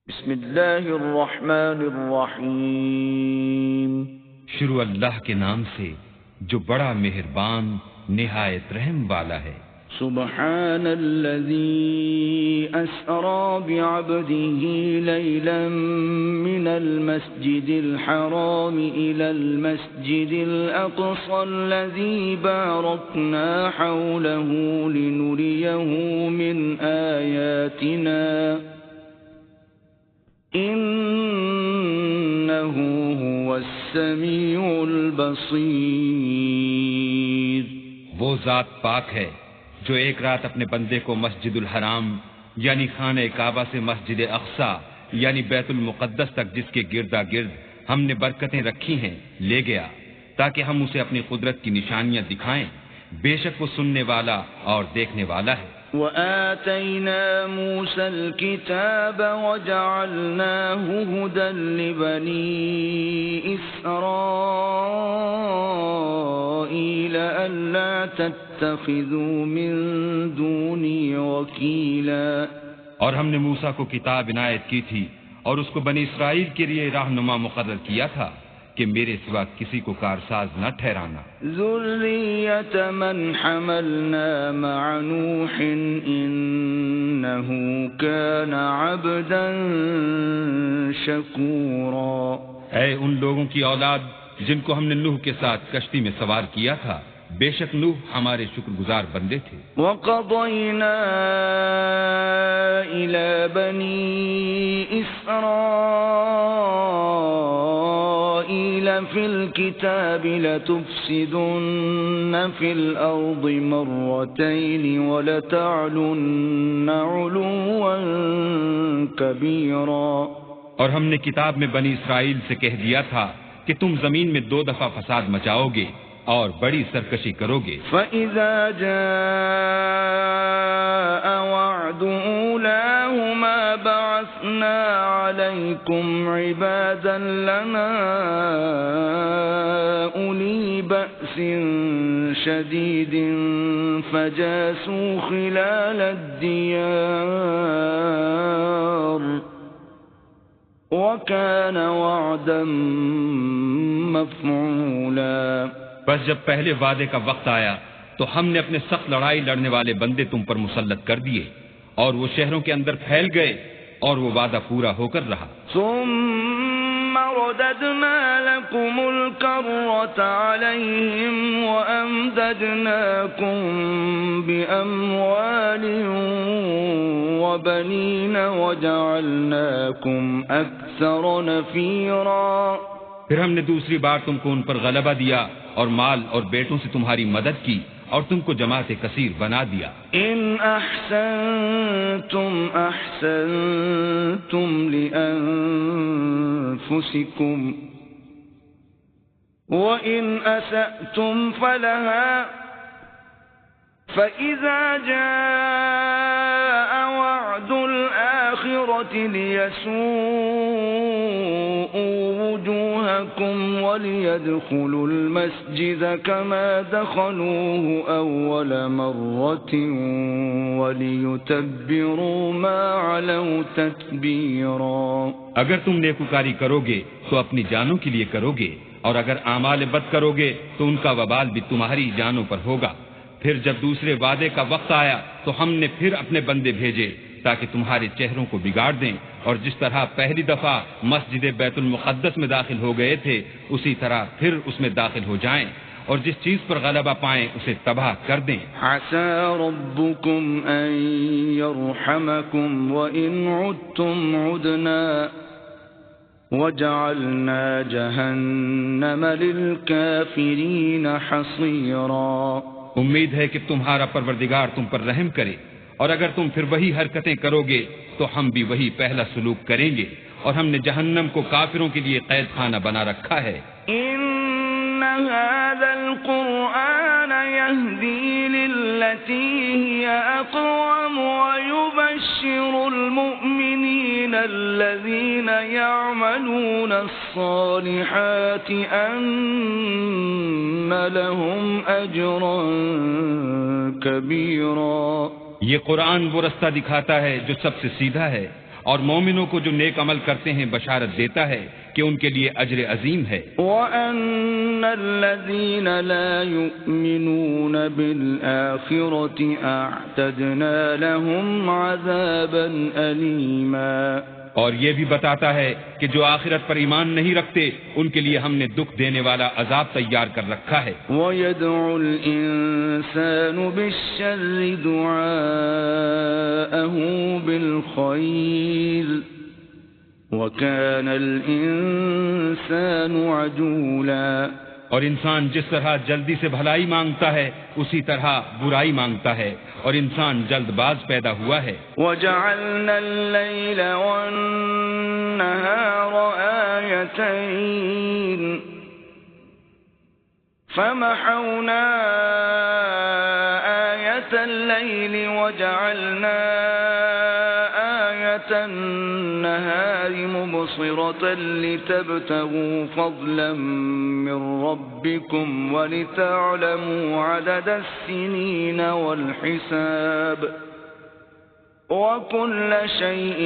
بسم اللہ الرحمن الرحیم۔ شروع اللہ کے نام سے جو بڑا مہربان نہایت رحم والا ہے۔ سبحان الذي أسرى بعبده ليلا من المسجد الحرام إلى المسجد الأقصى الذي باركنا حوله لنريه من آياتنا إنه هو السميع البصير۔ وہ ذات پاک ہے جو ایک رات اپنے بندے کو مسجد الحرام یعنی خانہ کعبہ سے مسجد اقصی یعنی بیت المقدس تک جس کے گردا گرد ہم نے برکتیں رکھی ہیں لے گیا تاکہ ہم اسے اپنی قدرت کی نشانیاں دکھائیں۔ بے شک وہ سننے والا اور دیکھنے والا ہے۔ وآتينا موسى الكتاب وجعلناه هدى لبني إسرائيل ألا تتخذوا من دوني وكيلا۔ اور ہم نے موسیٰ کو کتاب عنایت کی تھی اور اس کو بنی اسرائیل کے لیے رہنما مقرر کیا تھا کہ میرے سوا کسی کو کارساز نہ ٹھہرانا۔ ذریۃ من حملنا مع نوح انہ کان عبدا شکورا۔ اے ان لوگوں کی اولاد جن کو ہم نے نوح کے ساتھ کشتی میں سوار کیا تھا، بے شک نوح ہمارے شکر گزار بندے تھے۔ وَقَضَيْنَا إِلَى بَنِي إِسْرَائِيلَ فِي الْكِتَابِ لَتُفْسِدُنَّ فِي الْأَرْضِ مَرَّتَيْنِ وَلَتَعْلُنَّ عُلُوًّا كَبِيرًا۔ اور ہم نے کتاب میں بنی اسرائیل سے کہہ دیا تھا کہ تم زمین میں 2 دفعہ فساد مچاؤ گے اور بڑی سرکشی کرو گے۔ فَإِذَا جَاءَ وَعْدُ أُولَاهُمَا بَعَثْنَا عَلَيْكُمْ عِبَادًا لَنَا أُولِي بَأْسٍ شَدِيدٍ فَجَاسُوا خِلَالَ الدِّيَارِ وَكَانَ وَعْدًا مَفْعُولًا۔ بس جب پہلے وعدے کا وقت آیا تو ہم نے اپنے سخت لڑائی لڑنے والے بندے تم پر مسلط کر دیے اور وہ شہروں کے اندر پھیل گئے اور وہ وعدہ پورا ہو کر رہا۔ ثم رددنا لكم الكرة عليهم وأمددناكم بأموال وبنين وجعلناكم أكثر نفيرا۔ پھر ہم نے دوسری بار تم کو ان پر غلبہ دیا اور مال اور بیٹوں سے تمہاری مدد کی اور تم کو جماعت کثیر بنا دیا۔ ان احسنتم احسنتم لانفسکم وان اسأتم فلها فإذا جاء وعد الآخرة ليسوءوا وجوهكم وليدخلوا المسجد كما دخلوه أول مرة وليتبروا ما علوا تتبيرا۔ اگر تم نیکوکاری کرو گے تو اپنی جانوں کے لیے کرو گے اور اگر اعمال بد کرو گے تو ان کا وبال بھی تمہاری جانوں پر ہوگا۔ پھر جب دوسرے وعدے کا وقت آیا تو ہم نے پھر اپنے بندے بھیجے تاکہ تمہارے چہروں کو بگاڑ دیں، اور جس طرح پہلی دفعہ مسجد بیت المقدس میں داخل ہو گئے تھے اسی طرح پھر اس میں داخل ہو جائیں، اور جس چیز پر غلبہ پائیں اسے تباہ کر دیں۔ عسى ربكم ان يرحمكم وان عدتم عدنا وجعلنا جهنم للكافرين حصيرا۔ امید ہے کہ تمہارا پروردگار تم پر رحم کرے، اور اگر تم پھر وہی حرکتیں کرو گے تو ہم بھی وہی پہلا سلوک کریں گے، اور ہم نے جہنم کو کافروں کے لیے قید خانہ بنا رکھا ہے۔ ان هذا القرآن يهدي للتي هي اقوم ويبشر المؤمنين الذين يعملون الصالحات ان لهم اجرا كبيرا۔ یہ قرآن وہ رستہ دکھاتا ہے جو سب سے سیدھا ہے، اور مومنوں کو جو نیک عمل کرتے ہیں بشارت دیتا ہے کہ ان کے لیے اجر عظیم ہے۔ وَأَنَّ الَّذِينَ لَا يُؤْمِنُونَ بِالْآخِرَةِ أَعْتَدْنَا لَهُمْ عَذَابًا أَلِيمًا۔ اور یہ بھی بتاتا ہے کہ جو آخرت پر ایمان نہیں رکھتے ان کے لیے ہم نے دکھ دینے والا عذاب تیار کر رکھا ہے۔ وَيَدْعُ الْإِنسَانُ بِالشَّرِّ دُعَاءَهُ بِالْخَيْرِ وَكَانَ الْإِنسَانُ عَجُولًا۔ اور انسان جس طرح جلدی سے بھلائی مانگتا ہے اسی طرح برائی مانگتا ہے، اور انسان جلد باز پیدا ہوا ہے۔ وَجَعَلْنَا اللَّيْلَ وَالنَّهَارَ آيَتَيْنِ فَمَحَوْنَا آيَةَ اللَّيْلِ وَجَعَلْنَا آيَةَ النَّهَارِ مُبْصِرَةً لِتَبْتَغُوا فَضْلًا مِّن رَّبِّكُمْ وَلِتَعْلَمُوا عَدَدَ السِّنِينَ وَالْحِسَابَ وَكُلَّ شَيْءٍ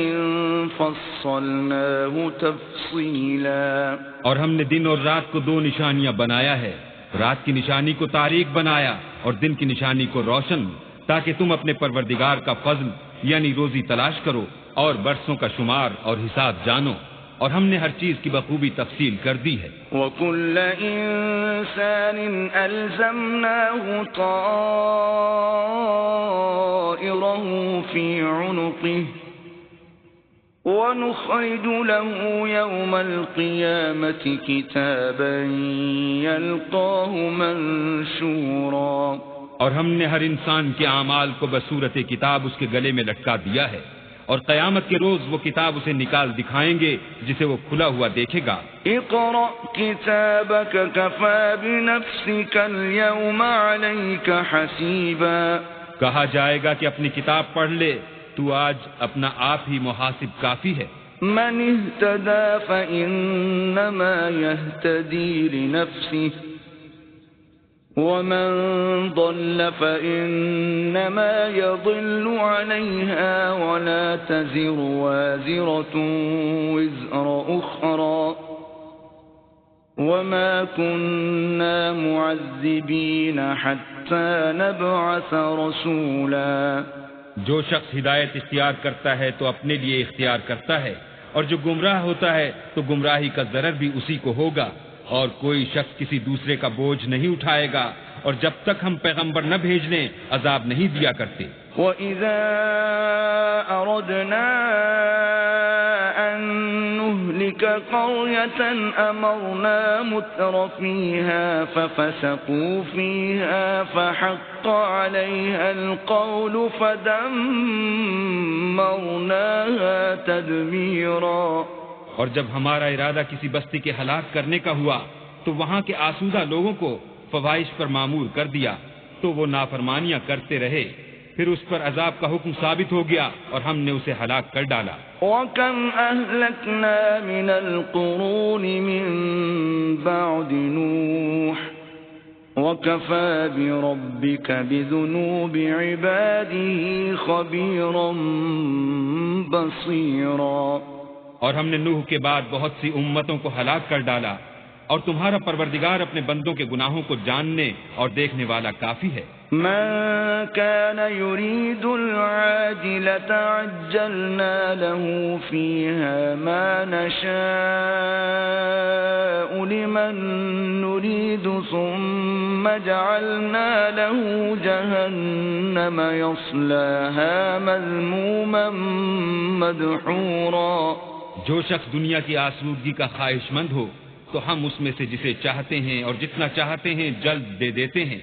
فَصَّلْنَاهُ تَفْصِيلًا۔ اور ہم نے دن اور رات کو دو نشانیاں بنایا ہے، رات کی نشانی کو تاریک بنایا اور دن کی نشانی کو روشن، تاکہ تم اپنے پروردگار کا فضل یعنی روزی تلاش کرو اور برسوں کا شمار اور حساب جانو، اور ہم نے ہر چیز کی بخوبی تفصیل کر دی ہے۔ وَكُلَّ إِنسَانٍ أَلْزَمْنَاهُ طَائِرَهُ فِي عُنُقِهِ وَنُخْرِجُ لَهُ يَوْمَ الْقِيَامَةِ كِتَابًا يَلْقَاهُ مَنشُورًا۔ اور ہم نے ہر انسان کے اعمال کو بصورت کتاب اس کے گلے میں لٹکا دیا ہے، اور قیامت کے روز وہ کتاب اسے نکال دکھائیں گے جسے وہ کھلا ہوا دیکھے گا۔ اقرأ كتابك كفى بنفسك اليوم عليك حسيبا۔ کہا جائے گا کہ اپنی کتاب پڑھ لے، تو آج اپنا آپ ہی محاسب کافی ہے۔ من اهتدى فإنما يهتدي لنفسه ومن ضل فإنما يضل عليها ولا تزر وازرة وزر أخرى وما كنا معذبين حتى نبعث رسولا۔ جو شخص ہدایت اختیار کرتا ہے تو اپنے لیے اختیار کرتا ہے، اور جو گمراہ ہوتا ہے تو گمراہی کا ضرر بھی اسی کو ہوگا، اور کوئی شخص کسی دوسرے کا بوجھ نہیں اٹھائے گا، اور جب تک ہم پیغمبر نہ بھیج لیں عذاب نہیں دیا کرتے۔ وَإِذَا أَرَدْنَا أَن نُّهْلِكَ قَرْيَةً أَمَرْنَا مُتْرَ فِيهَا فَفَسَقُوا فِيهَا فَحَقَّ عَلَيْهَا الْقَوْلُ فَدَمَّرْنَاهَا تَدْمِيرًا۔ اور جب ہمارا ارادہ کسی بستی کے ہلاک کرنے کا ہوا تو وہاں کے آسودہ لوگوں کو فواحش پر مامور کر دیا، تو وہ نافرمانیاں کرتے رہے، پھر اس پر عذاب کا حکم ثابت ہو گیا اور ہم نے اسے ہلاک کر ڈالا۔ وَكَمْ أَهْلَكْنَا مِنَ الْقُرُونِ مِن بَعْدِ نُوحٍ وَكَفَى بِرَبِّكَ بِذُنُوبِ عِبَادِهِ خَبِيرًا بَصِيرًا۔ اور ہم نے نوح کے بعد بہت سی امتوں کو ہلاک کر ڈالا، اور تمہارا پروردگار اپنے بندوں کے گناہوں کو جاننے اور دیکھنے والا کافی ہے۔ من كان يريد العاجلة عجلنا له فيها ما نشاء لمن نريد ثم جعلنا له جهنم يصلاها مذموما مدحورا۔ جو شخص دنیا کی آسودگی کا خواہش مند ہو تو ہم اس میں سے جسے چاہتے ہیں اور جتنا چاہتے ہیں جلد دے دیتے ہیں،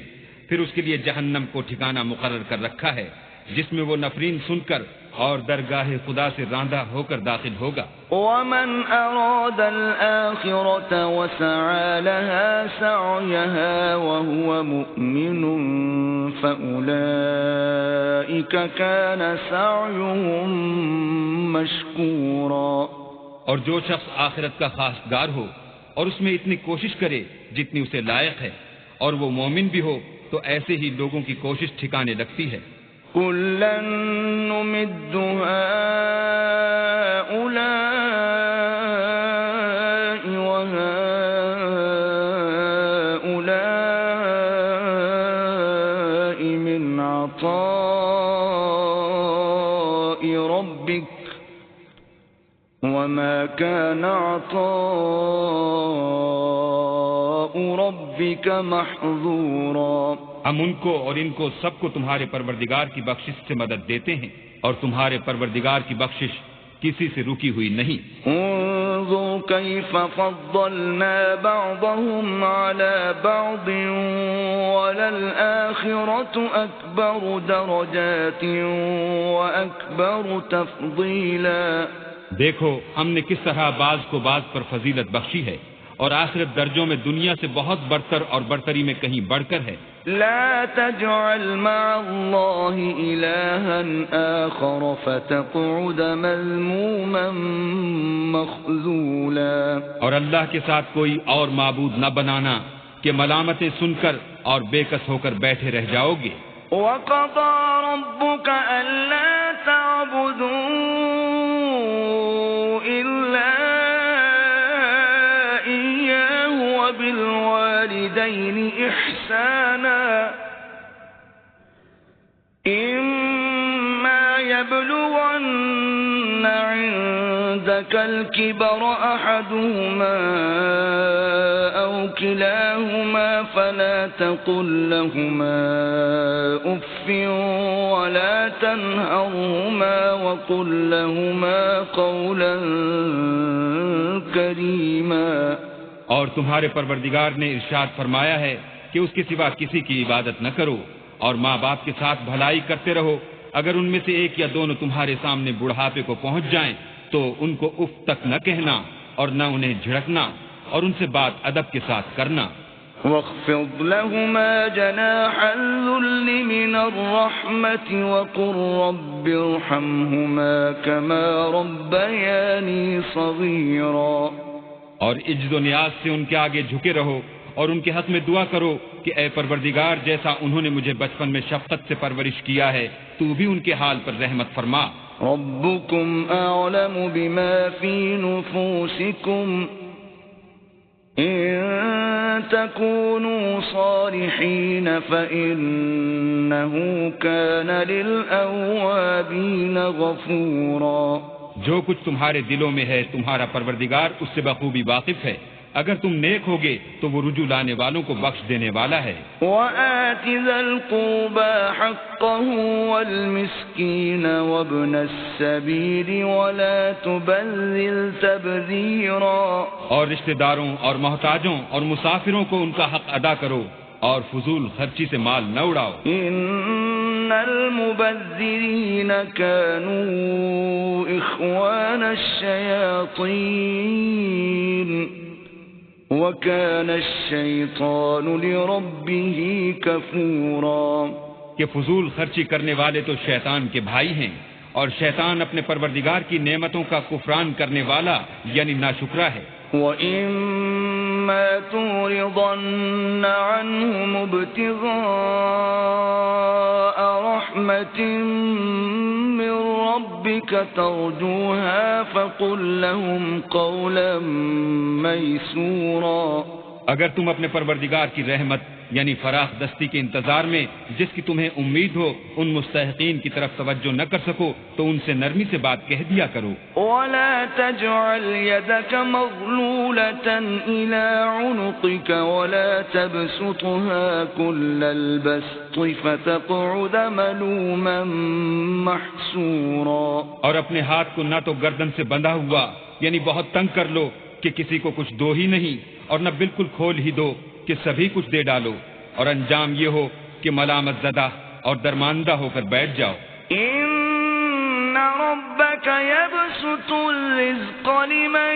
پھر اس کے لیے جہنم کو ٹھکانہ مقرر کر رکھا ہے جس میں وہ نفرین سن کر اور درگاہ خدا سے راندہ ہو کر داخل ہوگا۔ وَمَنْ أَرَادَ الْآخِرَةَ وَسَعَى لَهَا سَعْيَهَا وَهُوَ مُؤْمِنٌ فَأُولَئِكَ كَانَ سَعْيُهُمْ مَشْكُورًا۔ اور جو شخص آخرت کا خواستگار ہو اور اس میں اتنی کوشش کرے جتنی اسے لائق ہے، اور وہ مومن بھی ہو، تو ایسے ہی لوگوں کی کوشش ٹھکانے لگتی ہے، كلا نمد هؤلاء وهؤلاء من عطاء ربك وما كان عطاء ربك محظورا. ہم ان کو اور ان کو سب کو تمہارے پروردگار کی بخشش سے مدد دیتے ہیں اور تمہارے پروردگار کی بخشش کسی سے رکی ہوئی نہیں. انظر كيف فضلنا بعضهم على بعض وللآخرة أكبر درجات وأكبر تفضيلا. دیکھو ہم نے کس طرح بعض کو بعض پر فضیلت بخشی ہے اور آخرت درجوں میں دنیا سے بہت برتر اور برتری میں کہیں بڑھ کر ہے. لا تجعل مع الله إلها آخر فتقعد مذموما مخذولا. اور اللہ کے ساتھ کوئی اور معبود نہ بنانا کہ ملامتیں سن کر اور بے کس ہو کر بیٹھے رہ جاؤ گے. وقضى ربك ألا تعبدوا إلا إياه وبالوالدين إحسانا إما يبلغن عندك الكبر أحدهما أو كلاهما فلا تقل لهما أف ولا تنهرهما وقل لهما قولا كريما. اور تمہارے پروردگار نے ارشاد فرمایا ہے کہ اس کے سوا کسی کی عبادت نہ کرو اور ماں باپ کے ساتھ بھلائی کرتے رہو. اگر ان میں سے ایک یا دونوں تمہارے سامنے بڑھاپے کو پہنچ جائیں تو ان کو اف تک نہ کہنا اور نہ انہیں جھڑکنا اور ان سے بات ادب کے ساتھ کرنا. واخفض لهما جناح الذل من الرحمة وقل رب ارحمهما كما ربياني صغيرا. اور عجز و نیاز سے ان کے آگے جھکے رہو اور ان کے حق میں دعا کرو کہ اے پروردگار جیسا انہوں نے مجھے بچپن میں شفقت سے پرورش کیا ہے تو بھی ان کے حال پر رحمت فرما. ربكم أعلم بما في نفوسكم إن تكونوا صالحين فإنه كان للأوابين غفورا. جو کچھ تمہارے دلوں میں ہے تمہارا پروردگار اس سے بخوبی واقف ہے. اگر تم نیک ہوگے تو وہ رجوع لانے والوں کو بخش دینے والا ہے. وآت ذا القربى حقه والمسكين وابن السبيل ولا تبذر تبذيرا. اور رشتہ داروں اور محتاجوں اور مسافروں کو ان کا حق ادا کرو اور فضول خرچی سے مال نہ اڑاؤ. ان المبذرین كانوا اخوان الشیاطین وكان الشیطان لربه کفورا. کہ فضول خرچی کرنے والے تو شیطان کے بھائی ہیں اور شیطان اپنے پروردگار کی نعمتوں کا کفران کرنے والا یعنی ناشکرا ہے. وَإِمَّا تُعْرِضَنَّ عَنْهُمُ ابْتِغَاءَ رَحْمَةٍ مِّن رَّبِّكَ تَرْجُوهَا فَقُل لَّهُمْ قَوْلًا مَّيْسُورًا. اگر تم اپنے پروردگار کی رحمت یعنی فراخ دستی کے انتظار میں جس کی تمہیں امید ہو ان مستحقین کی طرف توجہ نہ کر سکو تو ان سے نرمی سے بات کہہ دیا کرو. وَلَا تَجْعَلْ يَدَكَ مَغْلُولَةً إِلَىٰ عُنُقِكَ وَلَا تَبْسُطْهَا كُلَّ الْبَسْطِ فَتَقْعُدَ مَلُومًا مَّحْسُورًا. اور اپنے ہاتھ کو نہ تو گردن سے بندھا ہوا یعنی بہت تنگ کر لو کہ کسی کو کچھ دو ہی نہیں اور نہ بالکل کھول ہی دو کہ سبھی کچھ دے ڈالو اور انجام یہ ہو کہ ملامت زدہ اور درماندہ ہو کر بیٹھ جاؤ. ان ربك يبسط الرزق لمن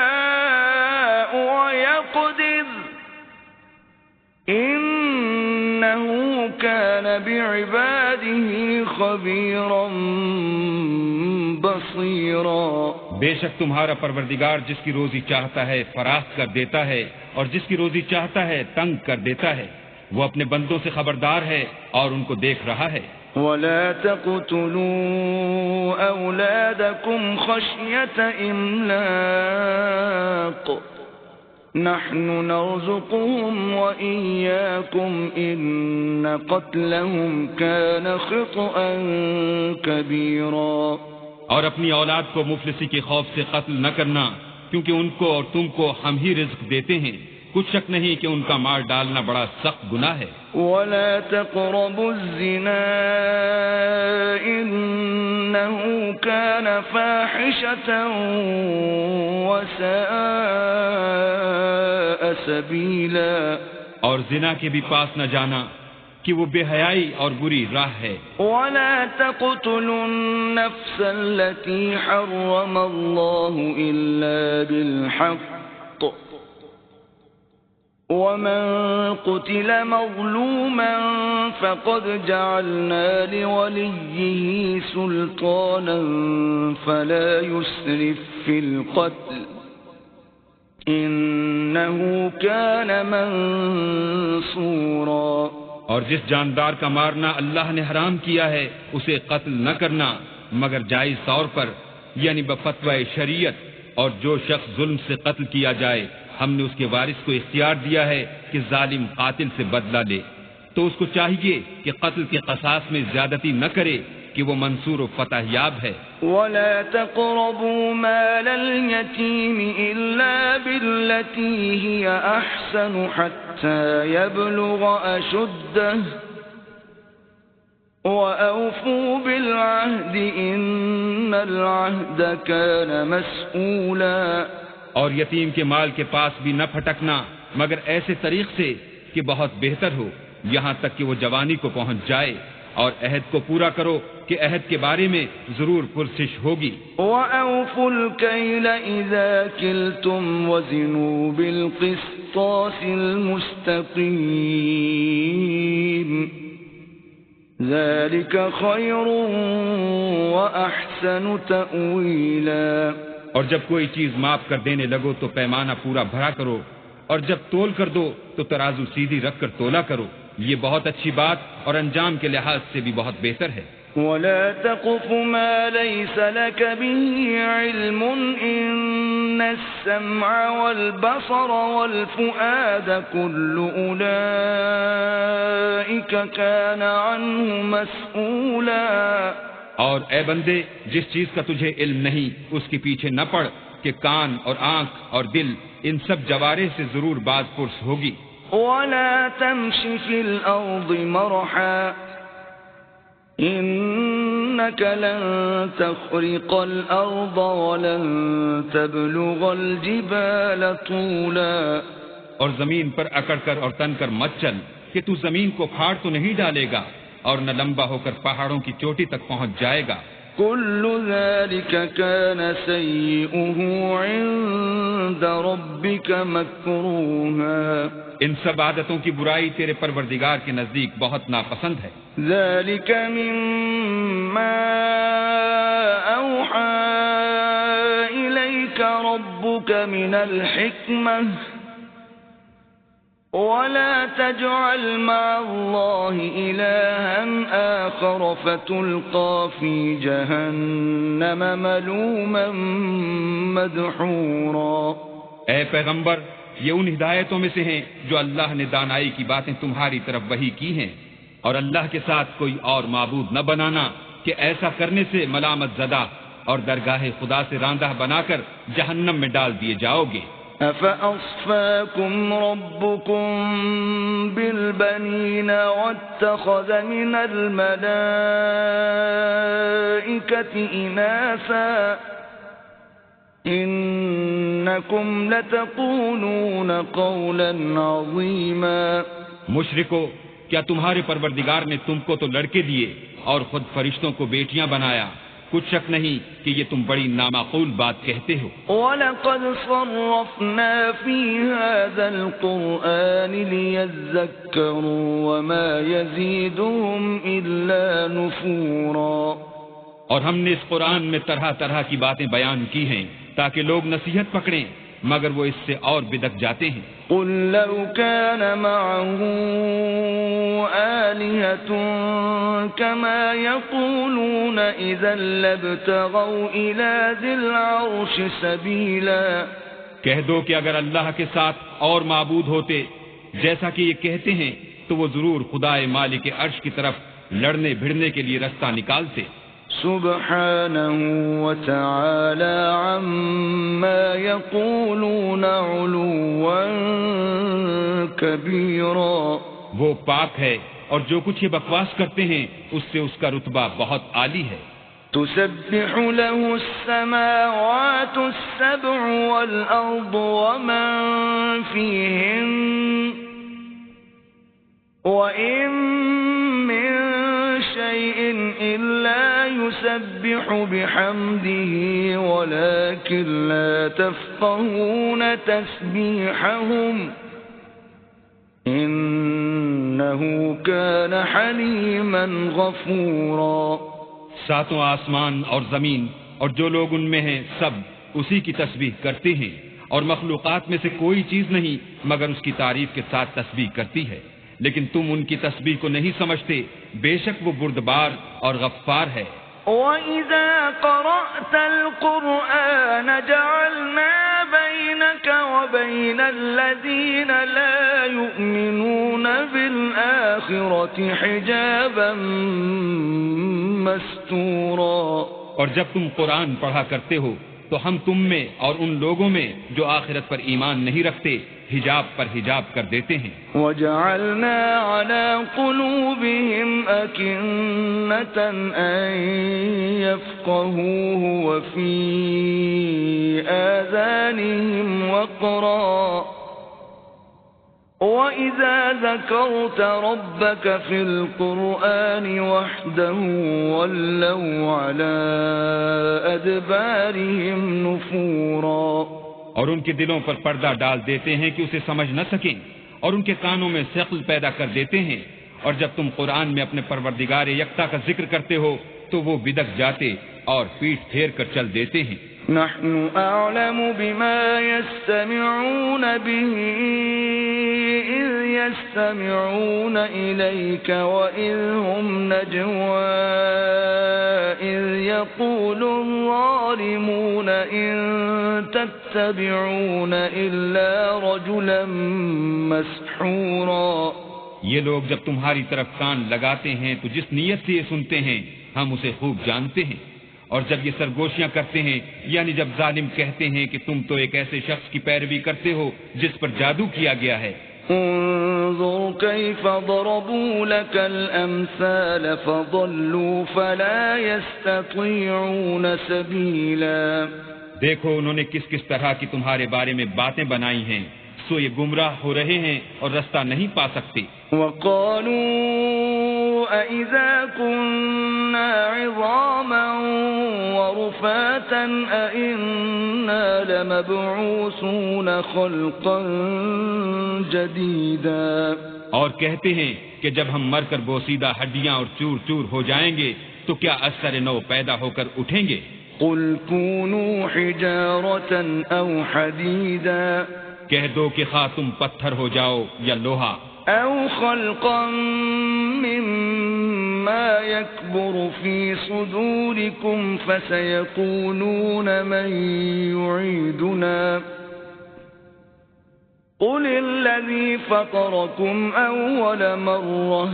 يشاء ويقدر انه كان بعباده خبيرا بصيرا. بے شک تمہارا پروردگار جس کی روزی چاہتا ہے فراخ کر دیتا ہے اور جس کی روزی چاہتا ہے تنگ کر دیتا ہے. وہ اپنے بندوں سے خبردار ہے اور ان کو دیکھ رہا ہے۔ ولا تقتلوا أولادكم خشية إملاق نحن نرزقهم وإياكم إن قتلهم كان خطأ كبيرا۔ اور اپنی اولاد کو مفلسی کے خوف سے قتل نہ کرنا، کیونکہ ان کو اور تم کو ہم ہی رزق دیتے ہیں، کچھ شک نہیں کہ ان کا مار ڈالنا بڑا سخت گناہ ہے۔ ولا تقربوا الزنا إنه كان فاحشة وساء سبيلا۔ اور زنا کے بھی پاس نہ جانا کہ وہ بے حیائی اور بری راہ ہے۔ ولا تقتلوا النفس التي حرم الله إلا بالحق ومن قتل مظلوما فقد جعلنا لوليه سلطانا فلا يسرف في القتل إنه كان منصورا۔ اور جس جاندار کا مارنا اللہ نے حرام کیا ہے اسے قتل نہ کرنا مگر جائز طور پر، یعنی بفتوی شریعت، اور جو شخص ظلم سے قتل کیا جائے ہم نے اس کے وارث کو اختیار دیا ہے کہ ظالم قاتل سے بدلہ لے، تو اس کو چاہیے کہ قتل کے قصاص میں زیادتی نہ کرے کہ وہ منصور و فتح یاب ہے۔ ولا تقربوا مال اليتيم إلا بالتي هي أحسن حتى يبلغ أشده وأوفوا بالعهد إن العهد كان مسؤولا۔ اور یتیم کے مال کے پاس بھی نہ پھٹکنا مگر ایسے طریق سے کہ بہت بہتر ہو، یہاں تک کہ وہ جوانی کو پہنچ جائے، اور عہد کو پورا کرو کہ عہد کے بارے میں ضرور پرسش ہوگی۔ وَأَوْفُوا الْكَيْلَ إِذَا كِلْتُمْ وَزِنُوا بِالْقِسْطَاسِ الْمُسْتَقِيمِ ذَلِكَ خَيْرٌ وَأَحْسَنُ تَأْوِيلًا۔ اور جب کوئی چیز معاف کر دینے لگو تو پیمانہ پورا بھرا کرو، اور جب تول کر دو تو ترازو سیدھی رکھ کر تولا کرو، یہ بہت اچھی بات اور انجام کے لحاظ سے بھی بہت بہتر ہے۔ وَلَا تَقْفُ مَا لَيْسَ لَكَ بِهِ عِلْمٌ إِنَّ السَّمْعَ وَالْبَصَرَ وَالْفُؤَادَ كُلُّ أُولَئِكَ كَانَ عَنْهُ مَسْئُولًا۔ اور اے بندے، جس چیز کا تجھے علم نہیں اس کے پیچھے نہ پڑ کہ کان اور آنکھ اور دل ان سب جوارح سے ضرور باز پرس ہوگی۔ وَلَا تَمْشِ فِي الْأَرْضِ مَرَحًا إِنَّكَ لَن تَخْرِقَ الْأَرْضَ وَلَن تَبْلُغَ الْجِبَالَ طُولًا۔ اور زمین پر اکڑ کر اور تن کر مت چل کہ تو زمین کو پھاڑ تو نہیں ڈالے گا اور نہ لمبا ہو کر پہاڑوں کی چوٹی تک پہنچ جائے گا۔ كل ذلك كان سيئه عند ربك مكروها۔ ان سب عادتوں کی برائی تیرے پروردگار کے نزدیک بہت ناپسند ہے۔ ذلك مما أوحى إليك ربك من الحكمة ولا تجعل مع الله إلها آخر فتلقى في جهنم ملوما مدحورا۔ اے پیغمبر، یہ ان ہدایتوں میں سے ہیں جو اللہ نے دانائی کی باتیں تمہاری طرف وحی کی ہیں، اور اللہ کے ساتھ کوئی اور معبود نہ بنانا کہ ایسا کرنے سے ملامت زدہ اور درگاہ خدا سے راندہ بنا کر جہنم میں ڈال دیے جاؤ گے۔ أَفَأَصْفَاكُمْ رَبُّكُمْ بِالْبَنِينَ وَاتَّخَذَ مِنَ الْمَلَائِكَةِ إِنَاثًا إِنَّكُمْ لَتَقُولُونَ قَوْلًا عَظِيمًا۔ مشرکو، کیا تمہارے پروردگار نے تم کو تو لڑکے دیے اور خود فرشتوں کو بیٹیاں بنایا؟ کچھ شک نہیں کہ یہ تم بڑی نامعقول بات کہتے ہو۔ وَلَقَدْ صَرَّفْنَا فِي هَذَا الْقُرْآنِ لِيَذَّكَّرُوا وَمَا يَزِيدُهُمْ إِلَّا نُفُورًا۔ اور ہم نے اس قرآن میں طرح طرح کی باتیں بیان کی ہیں تاکہ لوگ نصیحت پکڑیں، مگر وہ اس سے اور بدک جاتے ہیں۔ قل لو كان معه آلهة كما يقولون إذا لابتغوا إلى ذي العرش سبيلا۔ کہہ دو کہ اگر اللہ کے ساتھ اور معبود ہوتے جیسا کہ یہ کہتے ہیں تو وہ ضرور خدائے مالک عرش کی طرف لڑنے بھڑنے کے لیے رستہ نکالتے۔ سبحانه وتعالى عما يقولون علوا كبيرا۔ وہ پاک ہے اور جو کچھ یہ بکواس کرتے ہیں اس سے اس کا رتبہ بہت عالی ہے۔ تسبح له السماوات السبع والأرض ومن فيهن وإن من شيء إلا يسبح بحمده ولكن لا تفقهون تسبيحهم إنه كان حليما غفورا۔ ساتوں آسمان اور زمین اور جو لوگ ان میں ہیں سب اسی کی تسبیح کرتے ہیں، اور مخلوقات میں سے کوئی چیز نہیں مگر اس کی تعریف کے ساتھ تسبیح کرتی ہے، لیکن تم ان کی تسبیح کو نہیں سمجھتے، بے شک وہ بردبار اور غفار ہے۔ وَإِذَا قَرَأْتَ الْقُرْآنَ جَعَلْنَا بَيْنَكَ وَبَيْنَ الَّذِينَ لَا يُؤْمِنُونَ بِالْآخِرَةِ حِجَابًا مَسْتُورًا۔ اور جب تم قرآن پڑھا کرتے ہو تو ہم تم میں اور ان لوگوں میں جو آخرت پر ایمان نہیں رکھتے حجاب پر حجاب کر دیتے ہیں۔ وَجَعَلْنَا عَلَى قُلُوبِهِمْ أَكِنَّةً أَن يَفْقَهُوهُ وَفِي آذَانِهِمْ وَقْرًا وَإِذَا ذَكَرْتَ رَبَّكَ فِي الْقُرْآنِ وَحْدَهُ وَلَّوْا عَلَى أَدْبَارِهِمْ نُفُورًا۔ اور ان کے دلوں پر پردہ ڈال دیتے ہیں کہ اسے سمجھ نہ سکیں، اور ان کے کانوں میں ثقل پیدا کر دیتے ہیں، اور جب تم قرآن میں اپنے پروردگار یکتا کا ذکر کرتے ہو تو وہ بدک جاتے اور پیٹھ پھیر کر چل دیتے ہیں۔ نحن أعلم بما يستمعون به إذ يستمعون إليك وإذ هم نجوى إذ يقول الظالمون إن تتبعون إلا رجلا مسحورا۔ یہ لوگ جب تمہاری طرف کان لگاتے ہیں تو جس نیت سے یہ سنتے ہیں ہم اسے خوب جانتے ہیں، اور جب یہ سرگوشیاں کرتے ہیں یعنی جب ظالم کہتے ہیں کہ تم تو ایک ایسے شخص کی پیروی کرتے ہو جس پر جادو کیا گیا ہے۔ انظر كيف ضربوا لك الأمثال فضلوا فلا يستطيعون سبيلا۔ دیکھو انہوں نے کس کس طرح کی تمہارے بارے میں باتیں بنائی ہیں، سو یہ گمراہ ہو رہے ہیں اور رستہ نہیں پا سکتے۔ وقالوا أَإِذَا كُنَّا عِظَامًا وَرُفَاتًا أَإِنَّا لَمَبْعُوثُونَ خَلْقًا جَدِيدًا۔ اور کہتے ہیں کہ جب ہم مر کر بوسیدہ ہڈیاں اور چور چور ہو جائیں گے تو کیا اثر نو پیدا ہو کر اٹھیں گے؟ قُلْ كُونُوا حِجَارَةً أَوْ حَدِيدًا۔ کہہ دو کہ خواہ تم پتھر ہو جاؤ یا لوہا، أَوْ خَلْقًا مِّمَّا يَكْبُرُ فِي صُدُورِكُمْ فَسَيَقُولُونَ مَن يُعِيدُنَا قُلِ الَّذِي فَطَرَكُمْ أَوَّلَ مَرَّةٍ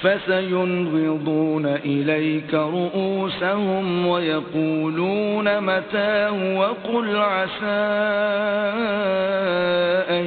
فَسَيُنْغِضُونَ إِلَيْكَ رُؤُوسَهُمْ وَيَقُولُونَ مَتَىٰ وَقُلْ عَسَىٰ أَن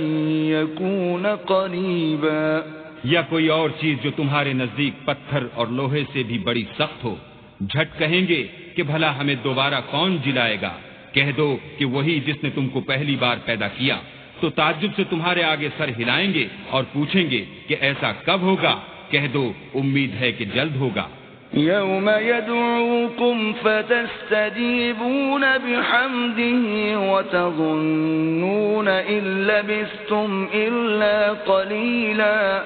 يَكُونَ قَرِيبًا۔ یا کوئی اور چیز جو تمہارے نزدیک پتھر اور لوہے سے بھی بڑی سخت ہو، جھٹ کہیں گے کہ بھلا ہمیں دوبارہ کون جلائے گا؟ کہہ دو کہ وہی جس نے تم کو پہلی بار پیدا کیا، تو تعجب سے تمہارے آگے سر ہلائیں گے اور پوچھیں گے کہ ایسا کب ہوگا؟ کہہ دو امید ہے کہ جلد ہوگا۔ يوم يدعوكم فتستجيبون بحمده وتظنون إن لبثتم إلا قليلا۔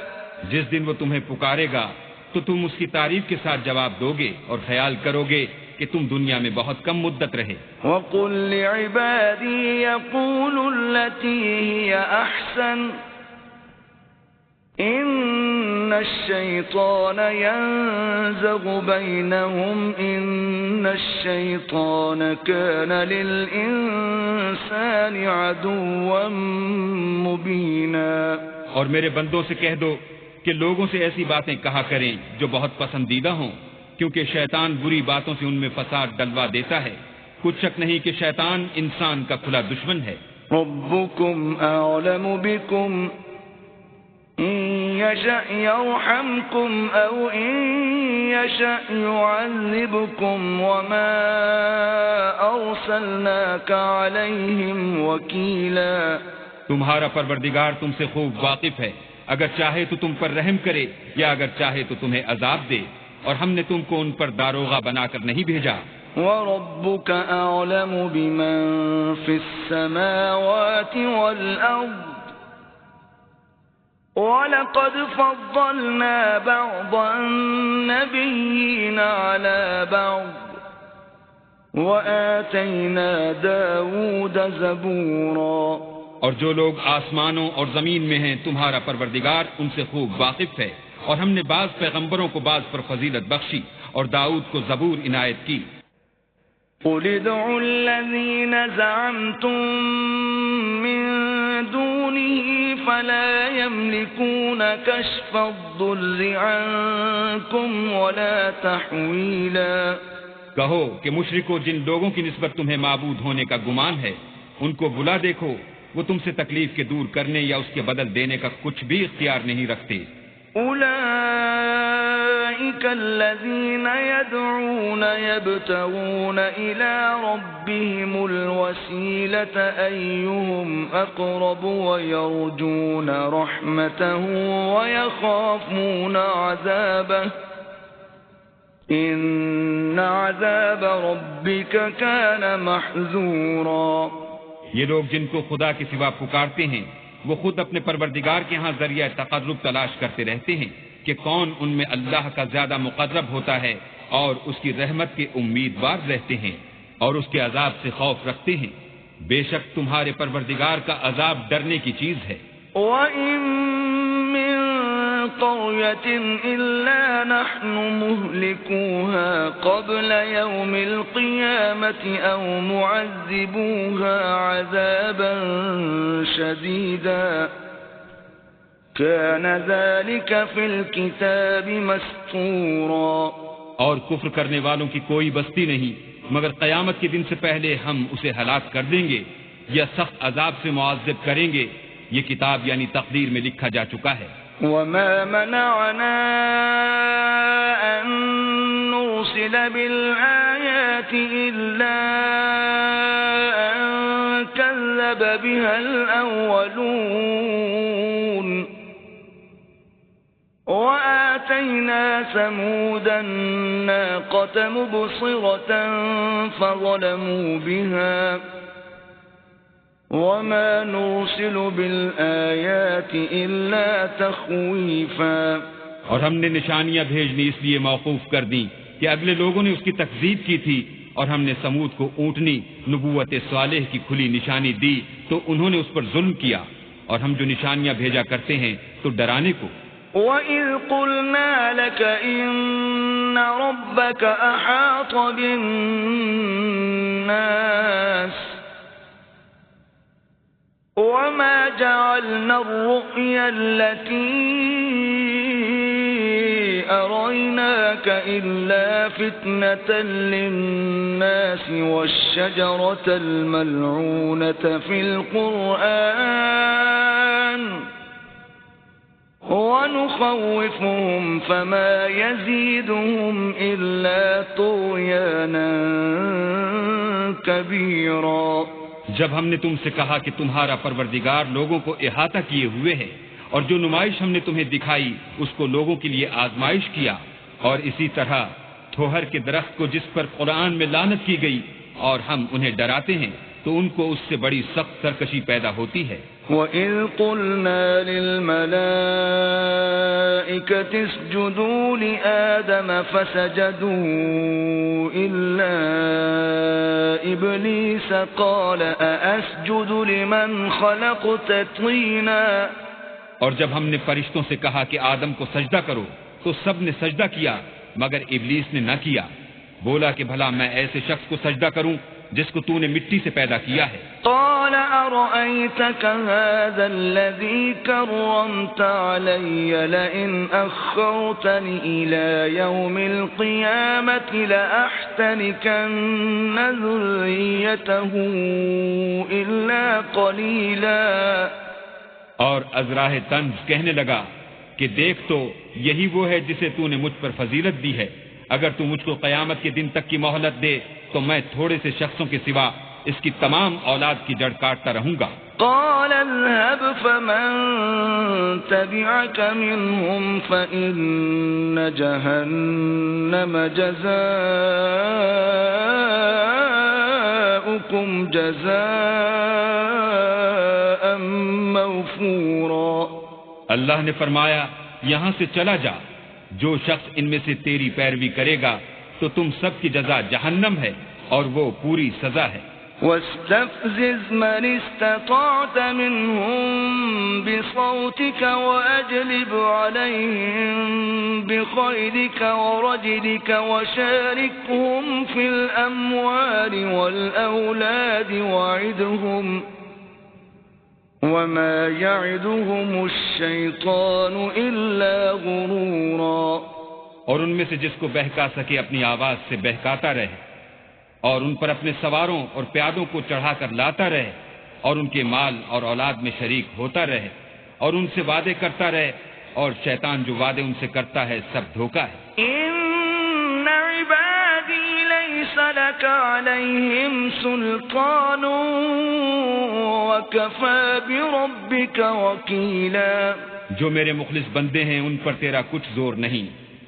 جس دن وہ تمہیں پکارے گا تو تم اس کی تعریف کے ساتھ جواب دو گے اور خیال کرو گے کہ کہ تم دنیا میں بہت کم مدت رہے۔ وَقُلْ لِعِبَادِي يَقُولُوا الَّتِي هِيَ أَحْسَنُ إِنَّ الشَّيْطَانَ يَنزَغُ بَيْنَهُمْ إِنَّ الشَّيْطَانَ كَانَ لِلْإِنسَانِ عَدُوًّا مُبِينًا۔ اور میرے بندوں سے کہہ دو کہ لوگوں سے ایسی باتیں کہا کریں جو بہت پسندیدہ ہوں، کیونکہ شیطان بری باتوں سے ان میں فساد ڈلوا دیتا ہے۔ کچھ شک نہیں کہ شیطان انسان کا کھلا دشمن ہے۔ رَبُّكُمْ أَعْلَمُ بِكُمْ إِن يَشَأْ يَرْحَمْكُمْ أَوْ إِن يَشَأْ يُعَذِّبْكُمْ وَمَا أَرْسَلْنَاكَ عَلَيْهِمْ وَكِيلًا۔ تمہارا پروردگار تم سے خوب واقف ہے، اگر چاہے تو تم پر رحم کرے یا اگر چاہے تو تمہیں عذاب دے، اور ہم نے تم کو ان پر داروغہ بنا کر نہیں بھیجا۔ وَرَبُّكَ أَعْلَمُ بِمَن فِي السَّمَاوَاتِ وَالْأَرْضِ وَلَقَدْ فَضَّلْنَا بَعْضَ النَّبِيِّينَ عَلَى بَعْضٍ وَآتَيْنَا دَاوُودَ زَبُورًا۔ اور جو لوگ آسمانوں اور زمین میں ہیں تمہارا پروردگار ان سے خوب واقف ہے، اور ہم نے بعض پیغمبروں کو بعض پر فضیلت بخشی اور داؤد کو زبور عنایت کی۔ قُلِ ادْعُوا الَّذِينَ زَعَمْتُم مِّن دُونِهِ فَلَا يَمْلِكُونَ كَشْفَ الضُّرِّ عَنكُمْ وَلَا تَحْوِيلًا۔ کہو کہ مشرکو، جن لوگوں کی نسبت تمہیں معبود ہونے کا گمان ہے ان کو بلا دیکھو، وہ تم سے تکلیف کے دور کرنے یا اس کے بدل دینے کا کچھ بھی اختیار نہیں رکھتے۔ أولئك الذين يدعون يبتغون إلى ربهم الوسيلة أيهم أقرب ويرجون رحمته ويخافون عذابه إن عذاب ربك كان محذورا۔ یہ لوگ جن کو خدا کے سوا پکارتے ہیں وہ خود اپنے پروردگار کے ہاں ذریعہ تقرب تلاش کرتے رہتے ہیں کہ کون ان میں اللہ کا زیادہ مقرب ہوتا ہے، اور اس کی رحمت کے امیدوار رہتے ہیں اور اس کے عذاب سے خوف رکھتے ہیں۔ بے شک تمہارے پروردگار کا عذاب ڈرنے کی چیز ہے۔ وَإِن مِّن قَرْيَةٍ إِلَّا نَحْنُ مُهْلِكُوهَا قَبْلَ يَوْمِ الْقِيَامَةِ أَوْ مُعَذِّبُوهَا عَذَابًا شَدِيدًا كَانَ ذَلِكَ فِي الْكِتَابِ مَسْطُورًا۔ اور کفر کرنے والوں کی کوئی بستی نہیں مگر قیامت کے دن سے پہلے ہم اسے ہلاک کر دیں گے یا سخت عذاب سے معذب کریں گے، یہ کتاب یعنی تقدیر میں لکھا جا چکا ہے۔ وَمَا مَنَعَنَا أَن نُّرْسِلَ بِالْآيَاتِ إِلَّا أَن كَذَّبَ بِهَا الْأَوَّلُونَ وَآتَيْنَا ثَمُودَ النَّاقَةَ مُبْصِرَةً فَظَلَمُوا بِهَا وَمَا نُرْسِلُ بِالْآيَاتِ إِلَّا تَخْوِيفًا۔ اور ہم نے نشانیاں بھیجنی اس لیے موقوف کر دیں کہ اگلے لوگوں نے اس کی تکذیب کی تھی، اور ہم نے سمود کو اونٹنی نبوت صالح کی کھلی نشانی دی تو انہوں نے اس پر ظلم کیا، اور ہم جو نشانیاں بھیجا کرتے ہیں تو ڈرانے کو۔ وَإِذْ قُلْنَا لَكَ إِنَّ رَبَّكَ أَحَاطَ بِالنَّاسِ وَمَا جَعَلْنَا الرُّؤْيَا الَّتِي أَرَيْنَاكَ إِلَّا فِتْنَةً لِلنَّاسِ وَالشَّجَرَةَ الْمَلْعُونَةَ فِي الْقُرْآنِ وَنُخَوِّفُهُمْ فَمَا يَزِيدُهُمْ إِلَّا طُغْيَانًا كَبِيرًا۔ جب ہم نے تم سے کہا کہ تمہارا پروردگار لوگوں کو احاطہ کیے ہوئے ہے، اور جو نمائش ہم نے تمہیں دکھائی اس کو لوگوں کے لیے آزمائش کیا، اور اسی طرح تھوہر کے درخت کو جس پر قرآن میں لعنت کی گئی اور ہم انہیں ڈراتے ہیں تو ان کو اس سے بڑی سخت سرکشی پیدا ہوتی ہے۔ وَإِذْ قُلْنَا لِلْمَلَائِكَةِ الملائكة اسجدوا لآدم فسجدوا إلا إبليس قال أأسجد لمن خلقت طينا. اور جب ہم نے فرشتوں سے کہا کہ آدم کو سجدہ کرو تو سب نے سجدہ کیا مگر ابلیس نے نہ کیا. بولا کہ بھلا میں ایسے شخص کو سجدہ کروں جس کو تو نے مٹی سے پیدا کیا ہے. قال أرأيتك هذا الذي كرمت علي لئن أخرتني إلى يوم القيامة لأحتنكن ذريته إلا قليلا. اور ازراہ طنز کہنے لگا کہ دیکھ تو یہی وہ ہے جسے تو نے مجھ پر فضیلت دی ہے. اگر تو مجھ کو قیامت کے دن تک کی مہلت دے تو میں تھوڑے سے شخصوں کے سوا اس کی تمام اولاد کی جڑ کاٹتا رہوں گا. قال اذهب فمن تبعك منهم فإن جهنم جزاؤكم جزاء موفورا. اللہ نے فرمایا یہاں سے چلا جا. جو شخص ان میں سے تیری پیروی کرے گا تو تم سب کی جزا جہنم ہے اور وہ پوری سزا ہے. واستفزز من استطعت منهم بصوتك وأجلب عليهم بخيلك ورجلك وشاركهم في الأموال والأولاد وعدهم وما يعدهم الشيطان إلا غرورا. اور ان میں سے جس کو بہکا سکے اپنی آواز سے بہکاتا رہے اور ان پر اپنے سواروں اور پیادوں کو چڑھا کر لاتا رہے اور ان کے مال اور اولاد میں شریک ہوتا رہے اور ان سے وعدے کرتا رہے اور شیطان جو وعدے ان سے کرتا ہے سب دھوکا ہے. ان عبادی لیس لک علیہم سلطان وکفی بربک وکیلا. جو میرے مخلص بندے ہیں ان پر تیرا کچھ زور نہیں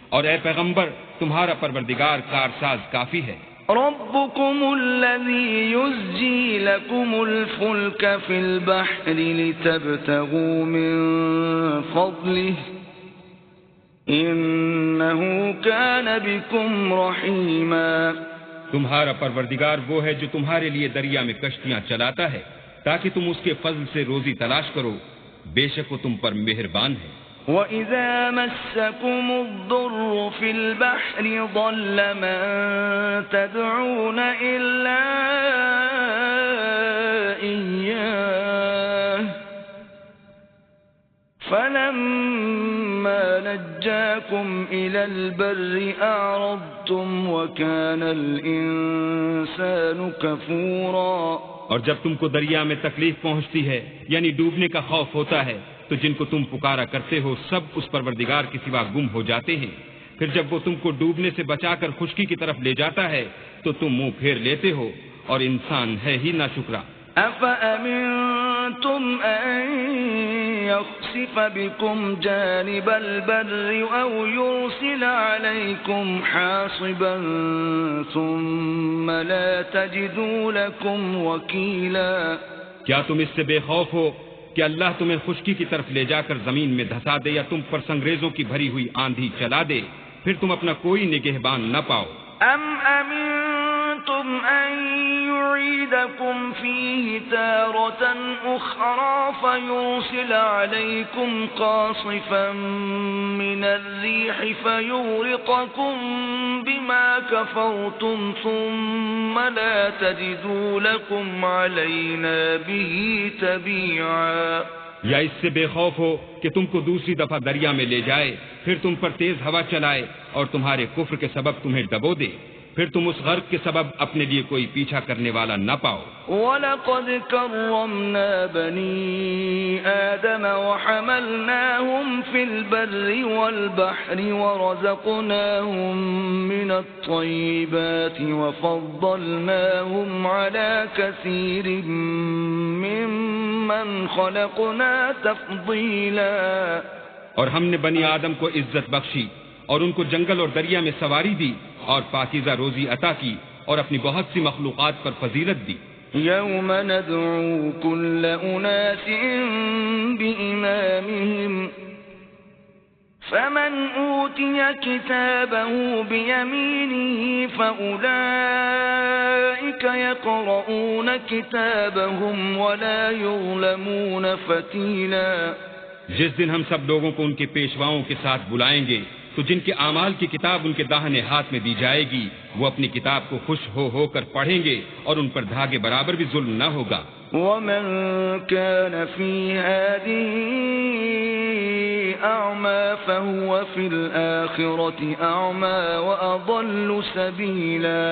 اور اے پیغمبر تمہارا پروردگار کارساز کافی ہے. ربكم الذي يزجي لكم الفلك في البحر لتبتغوا من فضله إنه كان بكم رحيما. تمہارا پروردگار وہ ہے جو تمہارے لیے دریا میں کشتیاں چلاتا ہے تاکہ تم اس کے فضل سے روزی تلاش کرو. بے شک وہ تم پر مہربان ہے. وَإِذَا مَسَّكُمُ الضُّرُّ فِي الْبَحْرِ ضَلَّ مَن تَدْعُونَ إِلَّا إِيَّاهُ فَلَمَّا نَجَّاكُمْ إِلَى الْبَرِّ أَعْرَضْتُمْ وَكَانَ الْإِنسَانُ كَفُورًا. اور جب تم کو دریا میں تکلیف پہنچتی ہے یعنی ڈوبنے کا خوف ہوتا ہے تو جن کو تم پکارا کرتے ہو سب اس پروردگار کے سوا گم ہو جاتے ہیں. پھر جب وہ تم کو ڈوبنے سے بچا کر خشکی کی طرف لے جاتا ہے تو تم منہ پھیر لیتے ہو اور انسان ہے ہی ناشکرا. أَفَأَمِنْتُمْ أَنْ يَخْسِفَ بِكُمْ جَانِبَ الْبَرِّ أَوْ يُرْسِلَ عَلَيْكُمْ حَاصِبًا ثُمَّ لَا تَجِدُوا لَكُمْ وَكِيلًا. کیا تم اس سے بے خوف ہو کہ اللہ تمہیں خشکی کی طرف لے جا کر زمین میں دھسا دے یا تم پر سنگریزوں کی بھری ہوئی آندھی چلا دے پھر تم اپنا کوئی نگہبان نہ پاؤ. أَمْ أَمِنْتُمْ أَنْ يُعِيدَكُمْ فِيهِ تَارَةً أُخْرَى فَيُرْسِلَ عَلَيْكُمْ قَاصِفًا مِنَ الرِّيحِ فَيُغْرِقَكُمْ بِمَا كَفَرْتُمْ ثُمَّ لَا تَجِدُوا لَكُمْ عَلَيْنَا بِهِ تَبِيعًا. یا اس سے بے خوف ہو کہ تم کو دوسری دفعہ دریا میں لے جائے پھر تم پر تیز ہوا چلائے اور تمہارے کفر کے سبب تمہیں ڈبو دے پھر تم اس غرق کے سبب اپنے لیے کوئی پیچھا کرنے والا نہ پاؤ. وَلَقَدْ كَرَّمْنَا بَنِي آدَمَ وَحَمَلْنَاهُمْ فِي الْبَرِّ وَالْبَحْرِ وَرَزَقْنَاهُمْ مِنَ الطَّيِّبَاتِ وَفَضَّلْنَاهُمْ عَلَى كَثِيرٍ مِّمَّنْ خَلَقْنَا تَفْضِيلًا. اور ہم نے بنی آدم کو عزت بخشی اور ان کو جنگل اور دریا میں سواری دی اور پاکیزہ روزی عطا کی اور اپنی بہت سی مخلوقات پر فضیلت دی. یوم ندعو کل اناس بإمامهم فمن أوتي كتابه بيمينه فأولئك يقرؤون كتابهم ولا يظلمون فتيلا. جس دن ہم سب لوگوں کو ان کے پیشواؤں کے ساتھ بلائیں گے تو جن کے اعمال کی کتاب ان کے داہنے ہاتھ میں دی جائے گی وہ اپنی کتاب کو خوش ہو کر پڑھیں گے اور ان پر دھاگے برابر بھی ظلم نہ ہوگا. ومن كان في هذه أعمى فهو في الآخرة أعمى وأضل سبيلا.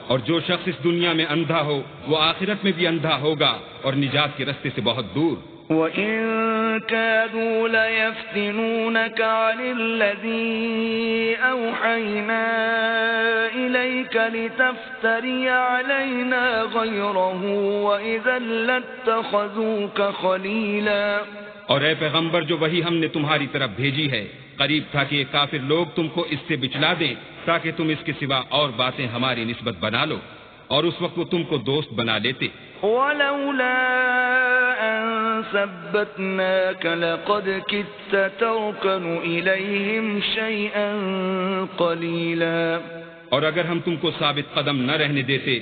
اور جو شخص اس دنیا میں اندھا ہو وہ آخرت میں بھی اندھا ہوگا اور نجات کے رستے سے بہت دور. وَإِن كَادُوا لَيَفْتِنُونَكَ عَنِ الَّذِي أَوْحَيْنَا إِلَيْكَ لِتَفْتَرِيَ عَلَيْنَا غَيْرَهُ وَإِذًا لَّاتَّخَذُوكَ خَلِيلًا. اور اے پیغمبر جو وہی ہم نے تمہاری طرف بھیجی ہے قریب تھا کہ یہ کافر لوگ تم کو اس سے بچلا دیں تاکہ تم اس کے سوا اور باتیں ہماری نسبت بنا لو اور اس وقت وہ تم کو دوست بنا لیتے. وَلَوْلَا أَن ثَبَّتْنَاكَ لَقَدْ كِدتَّ تَرْكَنُ إِلَيْهِمْ شَيْئًا قَلِيلًا. اور اگر ہم تم کو ثابت قدم نہ رہنے دیتے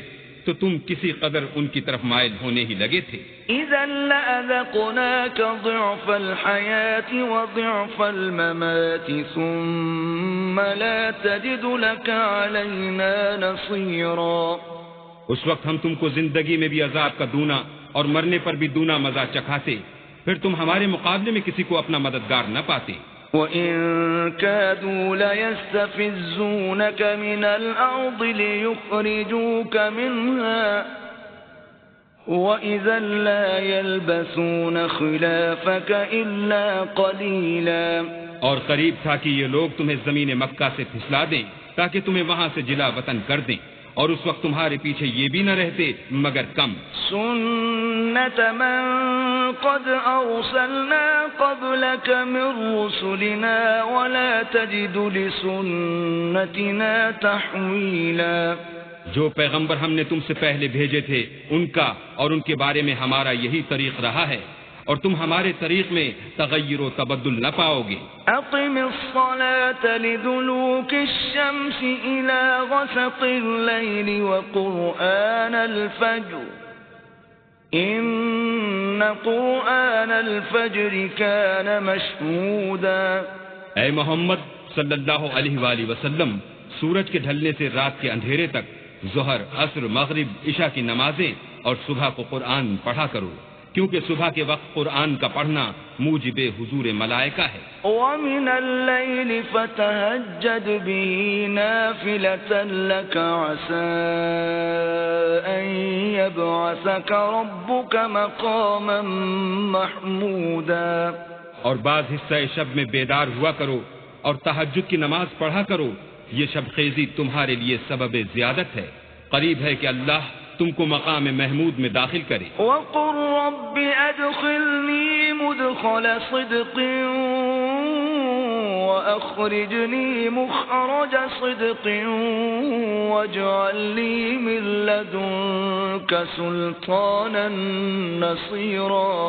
تو تم کسی قدر ان کی طرف مائل ہونے ہی لگے تھے. إِذًا لَّأَذَقْنَاكَ ضِعْفَ الْحَيَاةِ وَضِعْفَ الْمَمَاتِ ثُمَّ لَا تَجِدُ لَكَ عَلَيْنَا نَصِيرًا. اس وقت ہم تم کو زندگی میں بھی عذاب کا دونا اور مرنے پر بھی دونا مزہ چکھاتے پھر تم ہمارے مقابلے میں کسی کو اپنا مددگار نہ پاتے. وَإِن كَادُوا لَيَسْتَفِزُّونَكَ مِنَ الْأَرْضِ لِيُخْرِجُوكَ مِنْهَا وَإِذًا لَّا يَلْبَثُونَ خِلَافَكَ إِلَّا قَلِيلًا. اور قریب تھا کہ یہ لوگ تمہیں زمین مکہ سے پھسلا دیں تاکہ تمہیں وہاں سے جلا وطن کر دیں اور اس وقت تمہارے پیچھے یہ بھی نہ رہتے مگر کم. سُنَّةَ مَن قَدْ أَرْسَلْنَا قَبْلَكَ مِن رُّسُلِنَا وَلَا تَجِدُ لِسُنَّتِنَا تَحْوِيلًا. جو پیغمبر ہم نے تم سے پہلے بھیجے تھے ان کا اور ان کے بارے میں ہمارا یہی طریق رہا ہے اور تم ہمارے طریق میں تغیر و تبدل نہ پاؤ گے. أقم الصلاة لدلوك الشمس إلى غسق الليل وقرآن الفجر إن قرآن الفجر كان مشهودا. اے محمد صلی اللہ علیہ وآلہ وسلم سورج کے ڈھلنے سے رات کے اندھیرے تک ظہر عصر مغرب عشاء کی نمازیں اور صبح کو قرآن پڑھا کرو کیونکہ صبح کے وقت قرآن کا پڑھنا موجب حضور ملائکہ ہے. وَمِنَ اللَّيْلِ فَتَهَجَّدْ بِهِ نَافِلَةً لَكَ عَسَىٰ أَن يَبْعَثَكَ رَبُّكَ مَقَامًا مَحْمُودًا. اور بعض حصہ شب میں بیدار ہوا کرو اور تہجد کی نماز پڑھا کرو یہ شب خیزی تمہارے لیے سبب زیادت ہے. قریب ہے کہ اللہ تم کو مقام محمود میں داخل کرے. وَقُلْ رَبِّ أَدْخِلْنِي مُدْخَلَ صِدْقٍ وَأَخْرِجْنِي مُخْرَجَ صِدْقٍ وَاجْعَل لِّي مِن لَّدُنكَ سُلْطَانًا نَّصِيرًا.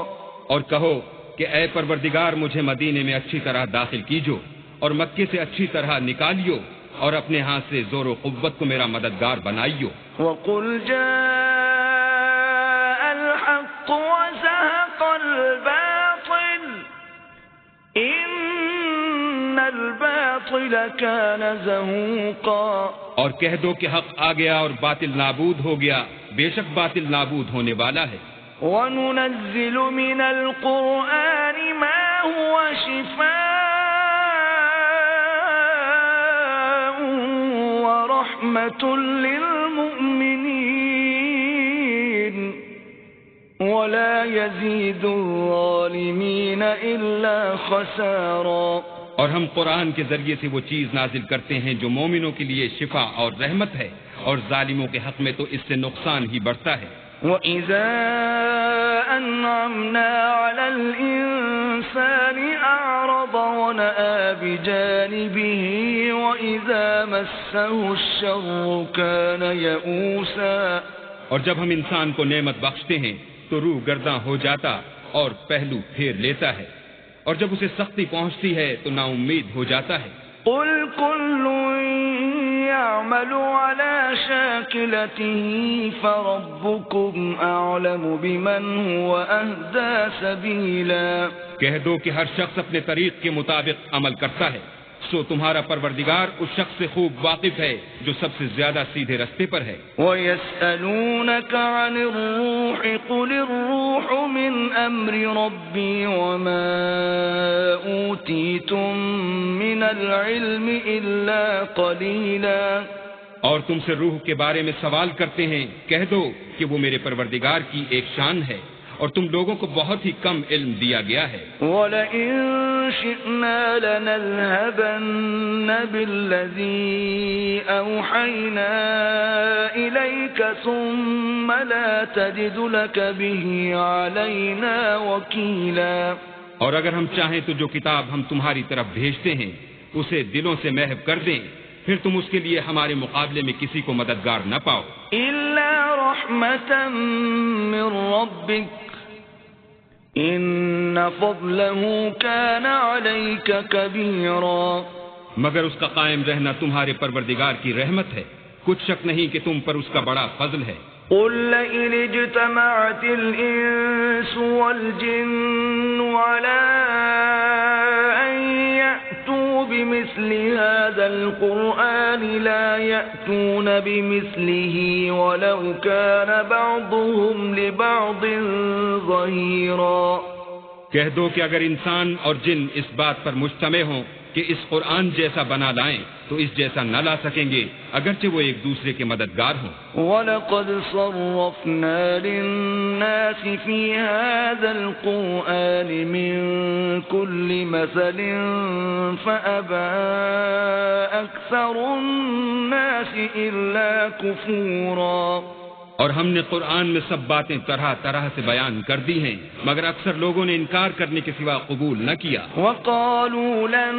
اور کہو کہ اے پروردگار مجھے مدینے میں اچھی طرح داخل کیجو اور مکے سے اچھی طرح نکالیو اور اپنے ہاتھ سے زور و قوت کو میرا مددگار بنائیو. وَقُلْ جَاءَ الْحَقُّ وَزَهَقَ الْبَاطِلُ إِنَّ الْبَاطِلَ كَانَ زَهُوقًا. اور کہہ دو کہ حق آ گیا اور باطل نابود ہو گیا بے شک باطل نابود ہونے والا ہے. وَنُنَزِّلُ مِنَ الْقُرْآنِ مَا هُوَ شِفَاءٌ وَرَحْمَةٌ لِّلْمُؤْمِنِينَ وَلَا يَزِيدُ الظَّالِمِينَ إِلَّا خَسَارًا. اور ہم قرآن کے ذریعے سے وہ چیز نازل کرتے ہیں جو مومنوں کے لیے شفا اور رحمت ہے اور ظالموں کے حق میں تو اس سے نقصان ہی بڑھتا ہے. وَإِذَا أَنْعَمْنَا عَلَى الْإِنسَانِ أَعْرَضَ وَنَأَىٰ بِجَانِبِهِ وَإِذَا مَسَّهُ الشَّرُّ كَانَ يَئُوسًا. اور جب ہم انسان کو نعمت بخشتے ہیں تو روح گرداں ہو جاتا اور پہلو پھیر لیتا ہے اور جب اسے سختی پہنچتی ہے تو نا امید ہو جاتا ہے۔ قل كل يعمل على شاكلته فربكم أعلم بمن هو أهدى سبيلا۔ کہہ دو کہ ہر شخص اپنے طریق کے مطابق عمل کرتا ہے، سو تمہارا پروردگار اس شخص سے خوب واقف ہے جو سب سے زیادہ سیدھے رستے پر ہے۔ وَيَسْأَلُونَكَ عَنِ الرُّوحِ قُلِ الرُّوحُ مِنْ أَمْرِ رَبِّي وَمَا أُوتِيتُم مِّنَ الْعِلْمِ إِلَّا قَلِيلًا۔ اور تم سے روح کے بارے میں سوال کرتے ہیں، کہہ دو کہ وہ میرے پروردگار کی ایک شان ہے اور تم لوگوں کو بہت ہی کم علم دیا گیا ہے۔ وَلَئِن شِئْنَا لَنَذْهَبَنَّ بِالَّذِي أَوْحَيْنَا إِلَيْكَ ثُمَّ لَا تَجِدُ لَكَ بِهِ عَلَيْنَا وَكِيلًا۔ اور اگر ہم چاہیں تو جو کتاب ہم تمہاری طرف بھیجتے ہیں اسے دلوں سے محو کر دیں، پھر تم اس کے لیے ہمارے مقابلے میں کسی کو مددگار نہ پاؤ۔ إِلَّا رَحْمَةً مِّن رَّبِّكَ إِنَّ فَضْلَهُ كَانَ عَلَيْكَ كَبِيرًا۔ مگر اس کا قائم رہنا تمہارے پروردگار کی رحمت ہے، کچھ شک نہیں کہ تم پر اس کا بڑا فضل ہے۔ قُل لَّئِنِ اجْتَمَعَتِ الْإِنسُ وَالْجِنُّ عَلَىٰ أَن يَأْتُوا بِمِثْلِ هَٰذَا الْقُرْآنِ لَا يَأْتُونَ بِمِثْلِهِ وَلَوْ كَانَ بَعْضُهُمْ لِبَعْضٍ ظَهِيرًا۔ کہہ دو کہ اگر انسان اور جن اس بات پر مجتمع ہوں کہ اس قرآن جیسا بنا لائیں تو اس جیسا نہ لا سکیں گے، اگرچہ وہ ایک دوسرے کے مددگار ہوں۔ وَلَقَدْ صَرَّفْنَا لِلنَّاسِ فِي هَٰذَا الْقُرْآنِ مِن كُلِّ مَثَلٍ فَأَبَىٰ أَكْثَرُ النَّاسِ إِلَّا كُفُورًا۔ اور ہم نے قرآن میں سب باتیں طرح طرح سے بیان کر دی ہیں، مگر اکثر لوگوں نے انکار کرنے کے سوا قبول نہ کیا۔ وَقَالُوا لَن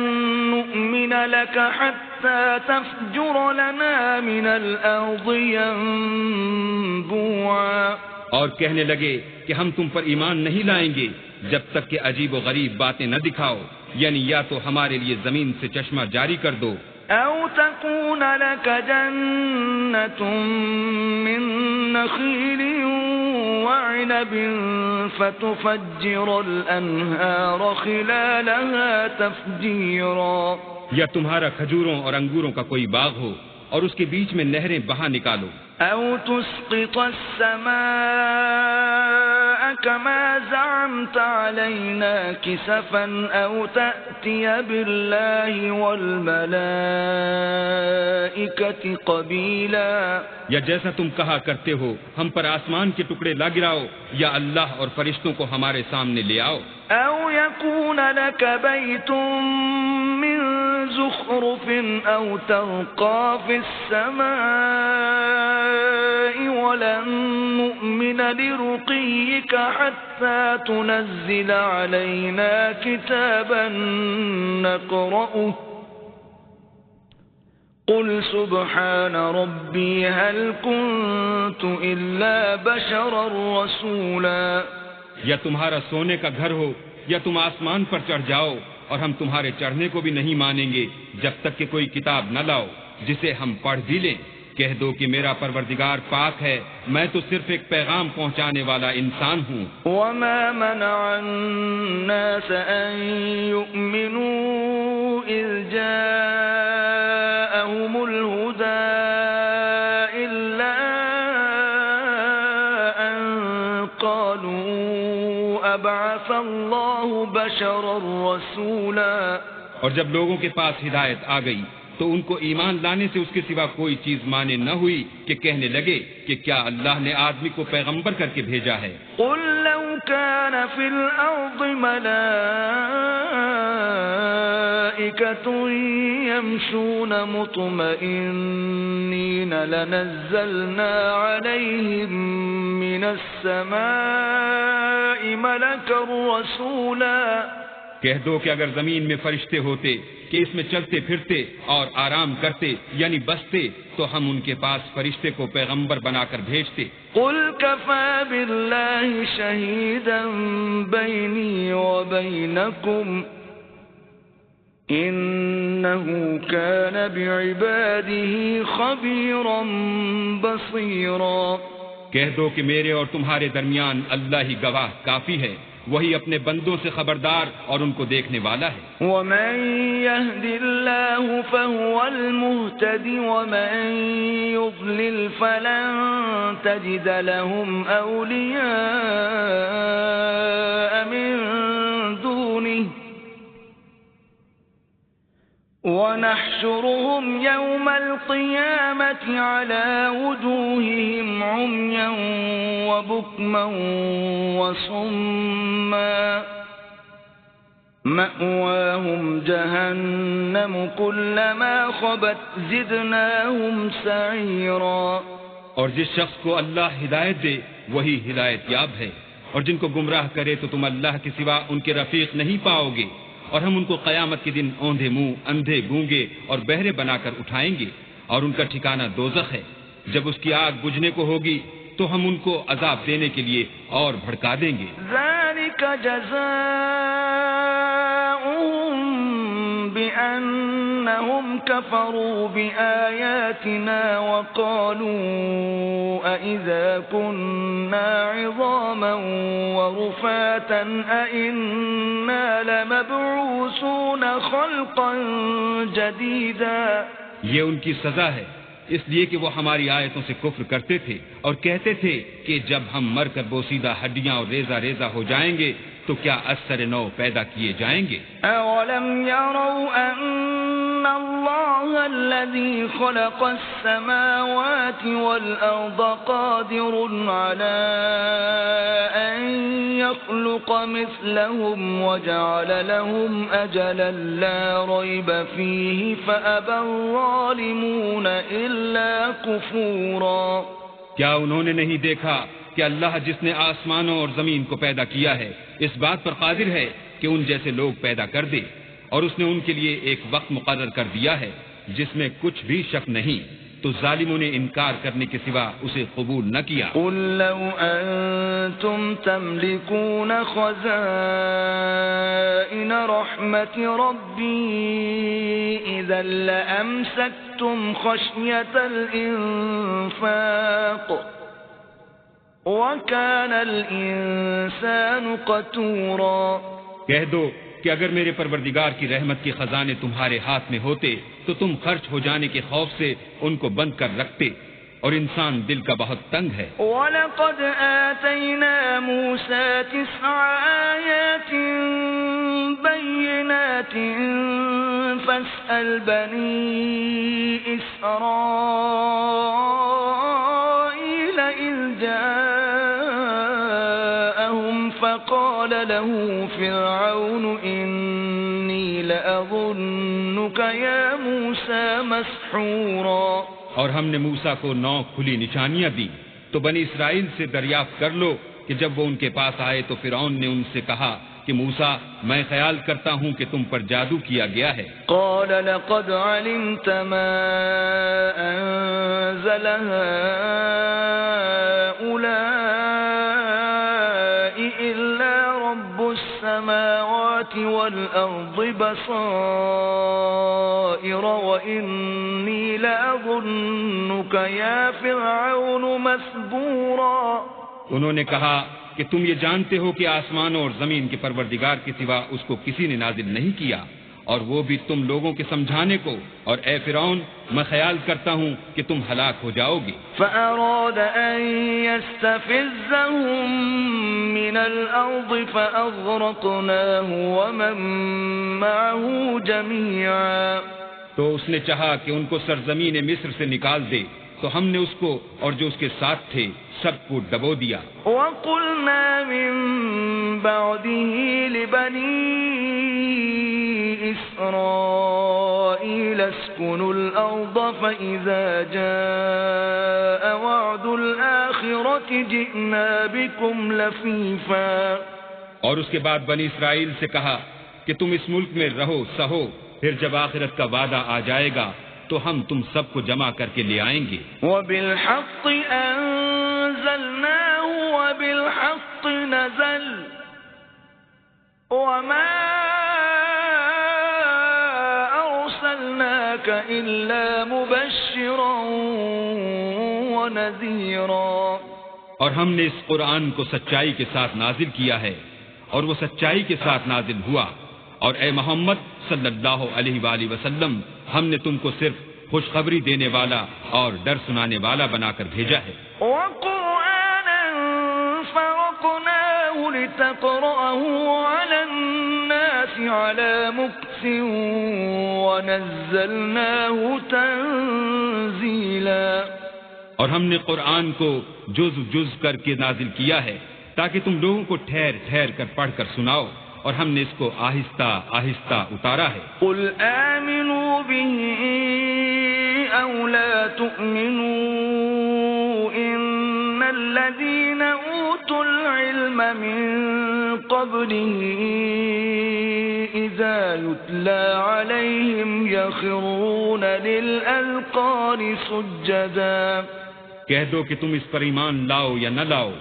نُّؤْمِنَ لَكَ حَتَّىٰ تَفْجُرَ لَنَا مِنَ الْأَرْضِ يَنبُوعًا۔ اور کہنے لگے کہ ہم تم پر ایمان نہیں لائیں گے جب تک کہ عجیب و غریب باتیں نہ دکھاؤ، یعنی یا تو ہمارے لیے زمین سے چشمہ جاری کر دو، أَوْ تَكُونَ لَكَ جَنَّةٌ مِّن نَّخِيلٍ وَعِنَبٍ فَتُفَجِّرَ الْأَنْهَارَ خِلَالَهَا تَفْجِيرًا۔ یا تمہارا کھجوروں اور انگوروں کا کوئی باغ ہو اور اس کے بیچ میں نہریں بہا نکالو، أَوْ تُسْقِطَ السَّمَاءَ كَمَا زَعَمْتَ عَلَيْنَا كِسَفًا أَوْ تَأْتِيَ بِاللَّهِ وَالْمَلَائِكَةِ قَبِيلًا۔ یا جیسا تم کہا کرتے ہو ہم پر آسمان کے ٹکڑے لا گراؤ، یا اللہ اور فرشتوں کو ہمارے سامنے لے آؤ۔ أَوْ يَكُونَ لَكَ بَيْتٌ مِّن زُخْرُفٍ أَوْ تَرْقَىٰ فِي السَّمَاءِ وَلَن نُّؤْمِنَ لِرُقِيِّكَ حَتَّىٰ تُنَزِّلَ عَلَيْنَا كِتَابًا نَّقْرَؤُهُ قُلْ سُبْحَانَ رَبِّي هَلْ كُنتُ إِلَّا بَشَرًا رَّسُولًا۔ یا تمہارا سونے کا گھر ہو یا تم آسمان پر چڑھ جاؤ، اور ہم تمہارے چڑھنے کو بھی نہیں مانیں گے جب تک کہ کوئی کتاب نہ لاؤ جسے ہم پڑھ بھی لیں۔ کہہ دو کہ میرا پروردگار پاک ہے، میں تو صرف ایک پیغام پہنچانے والا انسان ہوں۔ وَمَا مَنَعَ النَّاسَ أَن يُؤْمِنُوا إِذْ جَاءَهُمُ الْهُدَىٰ إِلَّا أَن قَالُوا أَبْعَثَ اللَّهُ بَشَرًا رَّسُولًا۔ اور جب لوگوں کے پاس ہدایت آ گئی تو ان کو ایمان لانے سے اس کے سوا کوئی چیز مانے نہ ہوئی کہ کہنے لگے کہ کیا اللہ نے آدمی کو پیغمبر کر کے بھیجا ہے۔ قُل لَّوْ كَانَ فِي الْأَرْضِ مَلَائِكَةٌ يَمْشُونَ مُطْمَئِنِّينَ لَنَزَّلْنَا عَلَيْهِم مِّنَ السَّمَاءِ مَلَكًا رَّسُولًا۔ کہہ دو کہ اگر زمین میں فرشتے ہوتے کہ اس میں چلتے پھرتے اور آرام کرتے یعنی بستے تو ہم ان کے پاس فرشتے کو پیغمبر بنا کر بھیجتے. قل كفى بالله شهيدا بيني وبينكم إنه كان بعباده خبيرا بصيرا. کہہ دو کہ میرے اور تمہارے درمیان اللہ ہی گواہ کافی ہے، وہی اپنے بندوں سے خبردار اور ان کو دیکھنے والا ہے. ومن يهد الله فهو المهتد ومن يضلل فلن تجد لهم أولياء من دونه ونحشرهم يوم القيامة على وجوههم عميا وبكما وصما مأواهم جهنم كلما خبت زدناهم سعيرا. اور جس شخص کو اللہ ہدایت دے وہی ہدایت یاب ہے، اور جن کو گمراہ کرے تو تم اللہ کے سوا ان کے رفیق نہیں پاؤ گے. اور ہم ان کو قیامت کے دن اوندھے منہ، اندھے، گونگے اور بہرے بنا کر اٹھائیں گے، اور ان کا ٹھکانہ دوزخ ہے. جب اس کی آگ بجھنے کو ہوگی تو ہم ان کو عذاب دینے کے لیے اور بھڑکا دیں گے. ذلك جزاؤهم بأنهم كفروا بآياتنا وقالوا أإذا كنا عظاما ورفاتا أإنا لمبعوثون خلقا جديدا. یہ ان کی سزا ہے اس لیے کہ وہ ہماری آیتوں سے کفر کرتے تھے اور کہتے تھے کہ جب ہم مر کر بوسیدہ ہڈیاں اور ریزہ ریزہ ہو جائیں گے تو کیا اثر نو پیدا کیے جائیں گے. اولم يروا ان اللہ الذي خلق السماوات والارض قادر على ان يخلق مثلهم وجعل لهم اجلا لا ريب فيه فابى الظالمون الا كفورا. کیا انہوں نے نہیں دیکھا کہ اللہ جس نے آسمانوں اور زمین کو پیدا کیا ہے اس بات پر قادر ہے کہ ان جیسے لوگ پیدا کر دے، اور اس نے ان کے لیے ایک وقت مقرر کر دیا ہے جس میں کچھ بھی شک نہیں، تو ظالموں نے انکار کرنے کے سوا اسے قبول نہ کیا. قل لو انتم تملكون خزائن رحمت ربی اذا لامسکتم خشیة الانفاق وَكَانَ الْإِنسَانُ قَتُورًا. کہہ دو کہ اگر میرے پروردگار کی رحمت کے خزانے تمہارے ہاتھ میں ہوتے تو تم خرچ ہو جانے کے خوف سے ان کو بند کر رکھتے، اور انسان دل کا بہت تنگ ہے. وَلَقَدْ آتَيْنَا مُوسَى 9 آيَاتٍ بَيِّنَاتٍ فَاسْأَلْ بَنِي إِسْرَائِيلَ إِذْ جَاءَهُمْ فَقَالَ لَهُ فِرْعَوْنُ إِنِّي لَأَظُنُّكَ يَا مُوسَى مَسْحُورًا. اور ہم نے موسیٰ کو 9 کھلی نشانیاں دی، تو بنی اسرائیل سے دریافت کر لو کہ جب وہ ان کے پاس آئے تو فرعون نے ان سے کہا کہ موسیٰ میں خیال کرتا ہوں کہ تم پر جادو کیا گیا ہے. قال لقد علمت ما أنزل هؤلاء إلا رب السماوات والأرض بصائر وإني لأظنك يا فرعون مسبورا. انہوں نے کہا کہ تم یہ جانتے ہو کہ آسمانوں اور زمین کے پروردگار کے سوا اس کو کسی نے نازل نہیں کیا، اور وہ بھی تم لوگوں کے سمجھانے کو، اور اے فرعون میں خیال کرتا ہوں کہ تم ہلاک ہو جاؤ گے. فأراد أن يستفزهم من الأرض فأغرقناه ومن معه جميعا. تو اس نے چاہا کہ ان کو سرزمین مصر سے نکال دے، تو ہم نے اس کو اور جو اس کے ساتھ تھے سب کو ڈبو دیا. وَقُلْنَا مِن بَعْدِهِ لِبَنِي إِسْرَائِيلَ اسْكُنُوا الْأَرْضَ فَإِذَا جَاءَ وَعْدُ الْآخِرَةِ جِئْنَا بِكُمْ لَفِيفًا. اور اس کے بعد بنی اسرائیل سے کہا کہ تم اس ملک میں رہو سہو، پھر جب آخرت کا وعدہ آ جائے گا تو ہم تم سب کو جمع کر کے لے آئیں گے۔ وَبِالْحَقِّ أَنزَلْنَاهُ وَبِالْحَقِّ نَزَلَ وَمَا أَرْسَلْنَاكَ إِلَّا مُبَشِّرًا وَنَذِيرًا۔ اور ہم نے اس قرآن کو سچائی کے ساتھ نازل کیا ہے، اور وہ سچائی کے ساتھ نازل ہوا، اور اے محمد صلی اللہ علیہ وآلہ وسلم، ہم نے تم کو صرف خوشخبری دینے والا اور ڈر سنانے والا بنا کر بھیجا ہے۔ وَقُرْآنًا فَرَقْنَاهُ لِتَقْرَأَهُ عَلَى النَّاسِ عَلَى مُكْثٍ وَنَزَّلْنَاهُ تَنزِيلًا۔ اور ہم نے قرآن کو جز جز کر کے نازل کیا ہے تاکہ تم لوگوں کو ٹھہر ٹھہر کر پڑھ کر سناؤ، اور ہم نے اس کو آہستہ آہستہ اتارا ہے۔ قُلْ آمِنُوا بِهِ أَوْ لَا تُؤْمِنُوا إِنَّ الَّذِينَ أُوتُوا الْعِلْمَ مِنْ قَبْلِهِ إِذَا يُتْلَى عَلَيْهِمْ يَخِرُّونَ لِلْأَذْقَانِ سُجَّدًا۔ کہہ دو کہ تم اس پر ایمان لاؤ یا نہ لاؤ،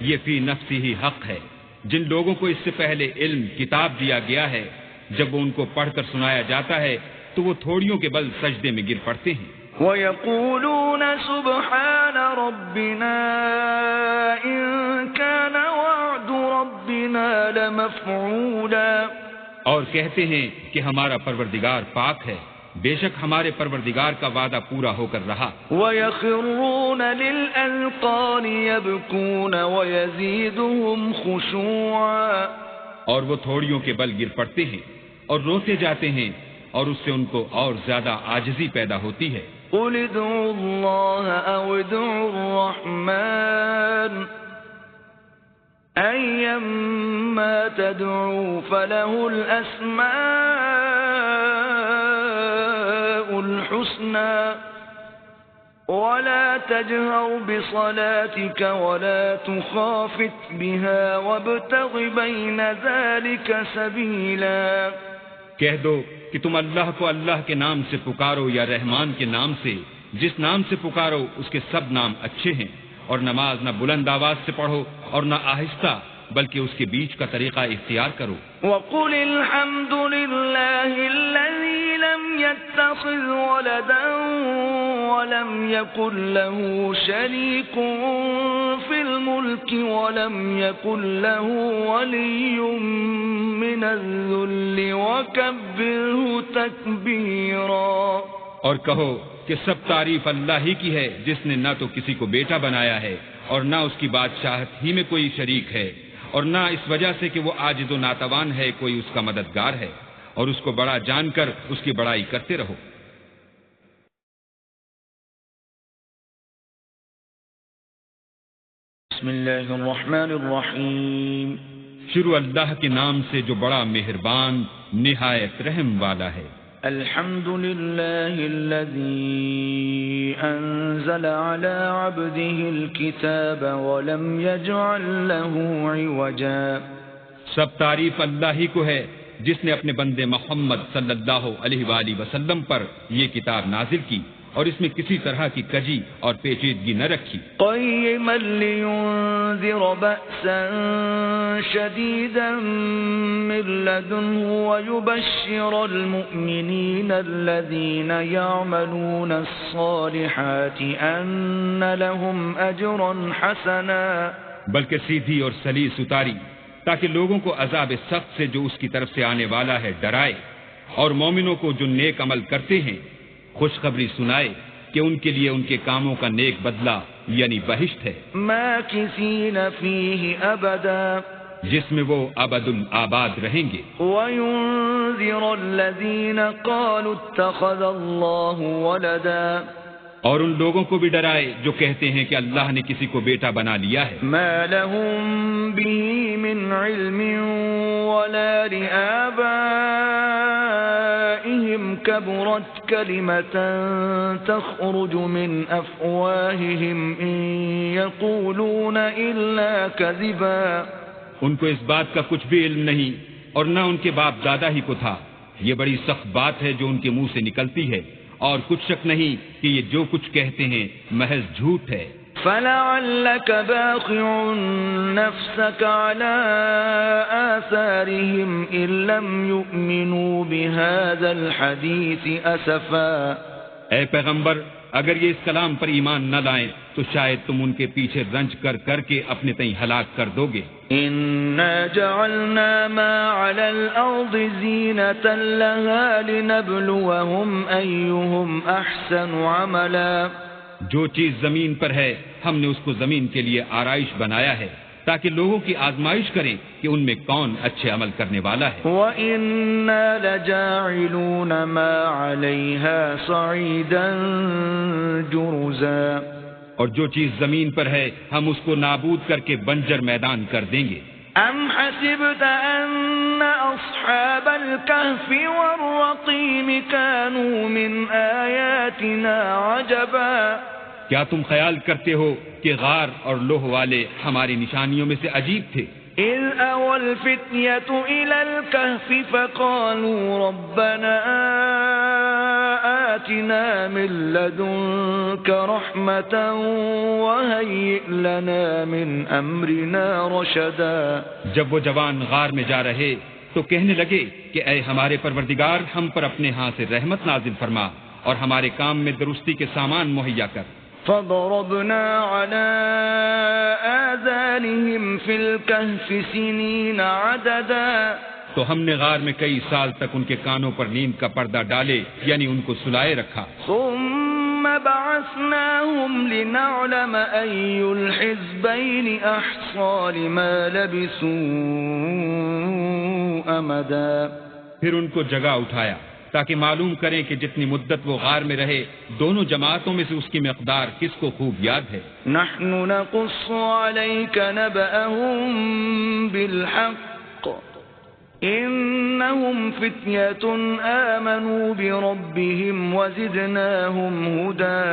یہ فی نفسی ہی حق ہے۔ جن لوگوں کو اس سے پہلے علم کتاب دیا گیا ہے، جب وہ ان کو پڑھ کر سنایا جاتا ہے تو وہ تھوڑیوں کے بل سجدے میں گر پڑتے ہیں۔ وَيَقُولُونَ سُبْحَانَ رَبِّنَا إِن كَانَ وَعْدُ رَبِّنَا لَمَفْعُولًا۔ اور کہتے ہیں کہ ہمارا پروردگار پاک ہے، بے شک ہمارے پروردگار کا وعدہ پورا ہو کر رہا۔ وَيَخِرُّونَ لِلْأَذْقَانِ يَبْكُونَ وَيَزِيدُهُمْ خُشُوعًا۔ اور وہ تھوڑیوں کے بل گر پڑتے ہیں اور روتے جاتے ہیں، اور اس سے ان کو اور زیادہ عاجزی پیدا ہوتی ہے۔ قُلِ ادْعُوا اللَّهَ أَوِ ادْعُوا الرَّحْمَنَ أَيَّمَّا تَدْعُوا فَلَهُ الْأَسْمَاءُ الْحُسْنَى وَلَا تَجْهَرْ بِصَلَاتِكَ وَلَا تُخَافِتْ بِهَا وَابْتَغِ بَيْنَ ذَلِكَ سَبِيلًا۔ کہہ دو کہ تم اللہ کو اللہ کے نام سے پکارو یا رحمان کے نام سے، جس نام سے پکارو اس کے سب نام اچھے ہیں، اور نماز نہ بلند آواز سے پڑھو اور نہ آہستہ، بلکہ اس کے بیچ کا طریقہ اختیار کرو۔ وَقُلِ الْحَمْدُ لِلَّهِ الَّذِي لَمْ يَتَّخِذْ وَلَدًا وَلَمْ يَكُنْ لَهُ شَرِيكٌ فِي الْمُلْكِ وَلَمْ يَكُنْ لَهُ وَلِيٌّ مِّنَ الذُّلِّ وَكَبِّرْهُ تَكْبِيرًا۔ اور کہو کہ سب تعریف اللہ ہی کی ہے، جس نے نہ تو کسی کو بیٹا بنایا ہے اور نہ اس کی بادشاہت ہی میں کوئی شریک ہے، اور نہ اس وجہ سے کہ وہ عاجز و ناتوان ہے کوئی اس کا مددگار ہے، اور اس کو بڑا جان کر اس کی بڑائی کرتے رہو۔ بسم اللہ الرحمن الرحیم۔ شروع اللہ کے نام سے جو بڑا مہربان نہایت رحم والا ہے۔ الحمد للہ الذی انزل على عبده الكتاب ولم يجعل له عوجا۔ سب تعریف اللہ ہی کو ہے جس نے اپنے بندے محمد صلی اللہ علیہ وآلہ وسلم پر یہ کتاب نازل کی اور اس میں کسی طرح کی کجی اور پیچیدگی نہ رکھی۔ قیما لینذر بأسا شدیدا من لدنه ویبشر المؤمنین الذین یعملون الصالحات ان لهم اجرا حسنا۔ بلکہ سیدھی اور سلیس اتاری تاکہ لوگوں کو عذاب سخت سے جو اس کی طرف سے آنے والا ہے ڈرائے، اور مومنوں کو جو نیک عمل کرتے ہیں خوشخبری سنائے کہ ان کے لیے ان کے کاموں کا نیک بدلہ یعنی بہشت ہے، ماکثین فیہ ابدا، جس میں وہ ابد الآباد رہیں گے۔ وینذر الذین قالوا اتخذ اللہ ولدا، اور ان لوگوں کو بھی ڈرائے جو کہتے ہیں کہ اللہ نے کسی کو بیٹا بنا لیا ہے. ما لهم به من علم ولا لآبائهم كبرت كلمة تخرج من أفواههم إن يقولون إلا كذبا. ان کو اس بات کا کچھ بھی علم نہیں اور نہ ان کے باپ دادا ہی کو تھا. یہ بڑی سخت بات ہے جو ان کے منہ سے نکلتی ہے، اور کچھ شک نہیں کہ یہ جو کچھ کہتے ہیں محض جھوٹ ہے. فَلَعَلَّكَ بَاخِعٌ نَفْسَكَ عَلَىٰ آثَارِهِمْ إِن لَّمْ يُؤْمِنُوا بِهَٰذَا الْحَدِيثِ أَسَفًا. اے پیغمبر، اگر یہ اس کلام پر ایمان نہ لائیں تو شاید تم ان کے پیچھے رنج کر کر کے اپنے تئیں ہلاک کر دو گے. إِنَّا جَعَلْنَا مَا عَلَى الْأَرْضِ زِينَةً لَّهَا لِنَبْلُوَهُمْ أَيُّهُمْ أَحْسَنُ عَمَلًا. جو چیز زمین پر ہے ہم نے اس کو زمین کے لیے آرائش بنایا ہے تاکہ لوگوں کی آزمائش کریں کہ ان میں کون اچھے عمل کرنے والا ہے. وَإِنَّا لَجَاعِلُونَ مَا عَلَيْهَا صَعِيدًا جُرُزًا. اور جو چیز زمین پر ہے ہم اس کو نابود کر کے بنجر میدان کر دیں گے. أَمْ حَسِبْتَ أَنَّ أَصْحَابَ الْكَهْفِ وَالرَّقِيمِ كَانُوا مِنْ آيَاتِنَا عَجَبًا. کیا تم خیال کرتے ہو کہ غار اور لوہ والے ہماری نشانیوں میں سے عجیب تھے؟ إِذْ أَوَى الْفِتْيَةُ إِلَى الْكَهْفِ فَقَالُوا رَبَّنَا آتِنَا مِن لَّدُنكَ رَحْمَةً وَهَيِّئْ لَنَا مِنْ أَمْرِنَا رَشَدًا. جب وہ جوان غار میں جا رہے تو کہنے لگے کہ اے ہمارے پروردگار، ہم پر اپنے ہاں سے رحمت نازل فرما اور ہمارے کام میں درستی کے سامان مہیا کر. فَضَرَبْنَا عَلَىٰ آذَانِهِمْ فِي الْكَهْفِ سِنِينَ عَدَدًا. تو ہم نے غار میں کئی سال تک ان کے کانوں پر نیند کا پردہ ڈالے، یعنی ان کو سلائے رکھا. ثُمَّ بَعَثْنَاهُمْ لِنَعْلَمَ أَيُّ الْحِزْبَيْنِ أَحْصَىٰ لِمَا لَبِثُوا أَمَدًا. پھر ان کو جگہ اٹھایا تاکہ معلوم کریں کہ جتنی مدت وہ غار میں رہے دونوں جماعتوں میں سے اس کی مقدار کس کو خوب یاد ہے. نحن نقص عليك نبأهم بالحق إنهم فتية آمنوا بربهم وزدناهم هدى.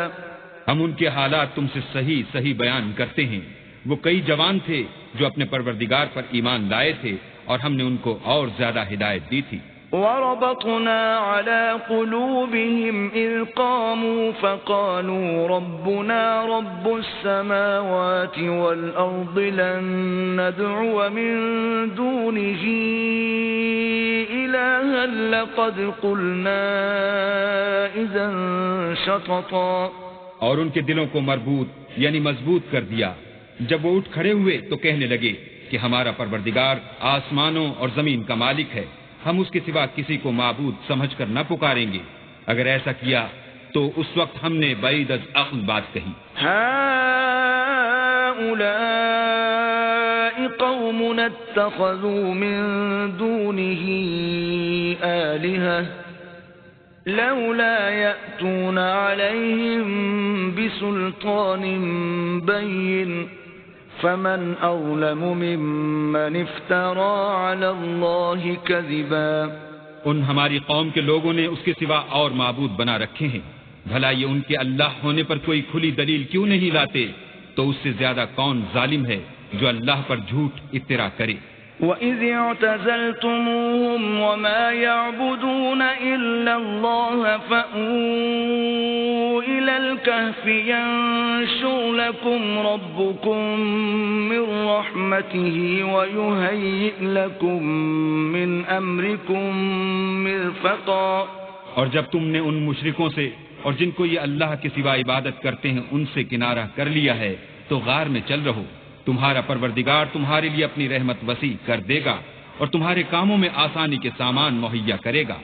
ہم ان کے حالات تم سے صحیح بیان کرتے ہیں. وہ کئی جوان تھے جو اپنے پروردگار پر ایمان لائے تھے اور ہم نے ان کو اور زیادہ ہدایت دی تھی. وربطنا على قلوبهم إذ قاموا فقالوا ربنا رب السماوات والأرض لن ندعو من دونه إلها لقد قلنا إذا شططا. اور ان کے دلوں کو مربوط یعنی مضبوط کر دیا. جب وہ اٹھ کھڑے ہوئے تو کہنے لگے کہ ہمارا پروردگار آسمانوں اور زمین کا مالک ہے، ہم اس کے سوا کسی کو معبود سمجھ کر نہ پکاریں گے. اگر ایسا کیا تو اس وقت ہم نے بعید از عقل بات کہی. هؤلاء قومنا اتخذوا من دونه آلهة لولا يأتون عليهم بسلطان بين فمن أظلم ممن افترى على الله كذبا. ان ہماری قوم کے لوگوں نے اس کے سوا اور معبود بنا رکھے ہیں. بھلا یہ ان کے اللہ ہونے پر کوئی کھلی دلیل کیوں نہیں لاتے؟ تو اس سے زیادہ کون ظالم ہے جو اللہ پر جھوٹ افترا کرے. وَإِذِ اعْتَزَلْتُمُوهُمْ وَمَا يَعْبُدُونَ إِلَّا اللَّهَ فَأْوُوا إِلَى الْكَهْفِ يَنشُرْ لَكُمْ رَبُّكُم مِّن رَّحْمَتِهِ وَيُهَيِّئْ لَكُم مِّنْ أَمْرِكُم مِّرْفَقًا. اور جب تم نے ان مشرکوں سے اور جن کو یہ اللہ کے سوا عبادت کرتے ہیں ان سے کنارہ کر لیا ہے تو غار میں چل رہو. تمہارا پروردگار تمہارے لیے اپنی رحمت وسیع کر دے گا اور تمہارے کاموں میں آسانی کے سامان مہیا کرے گا.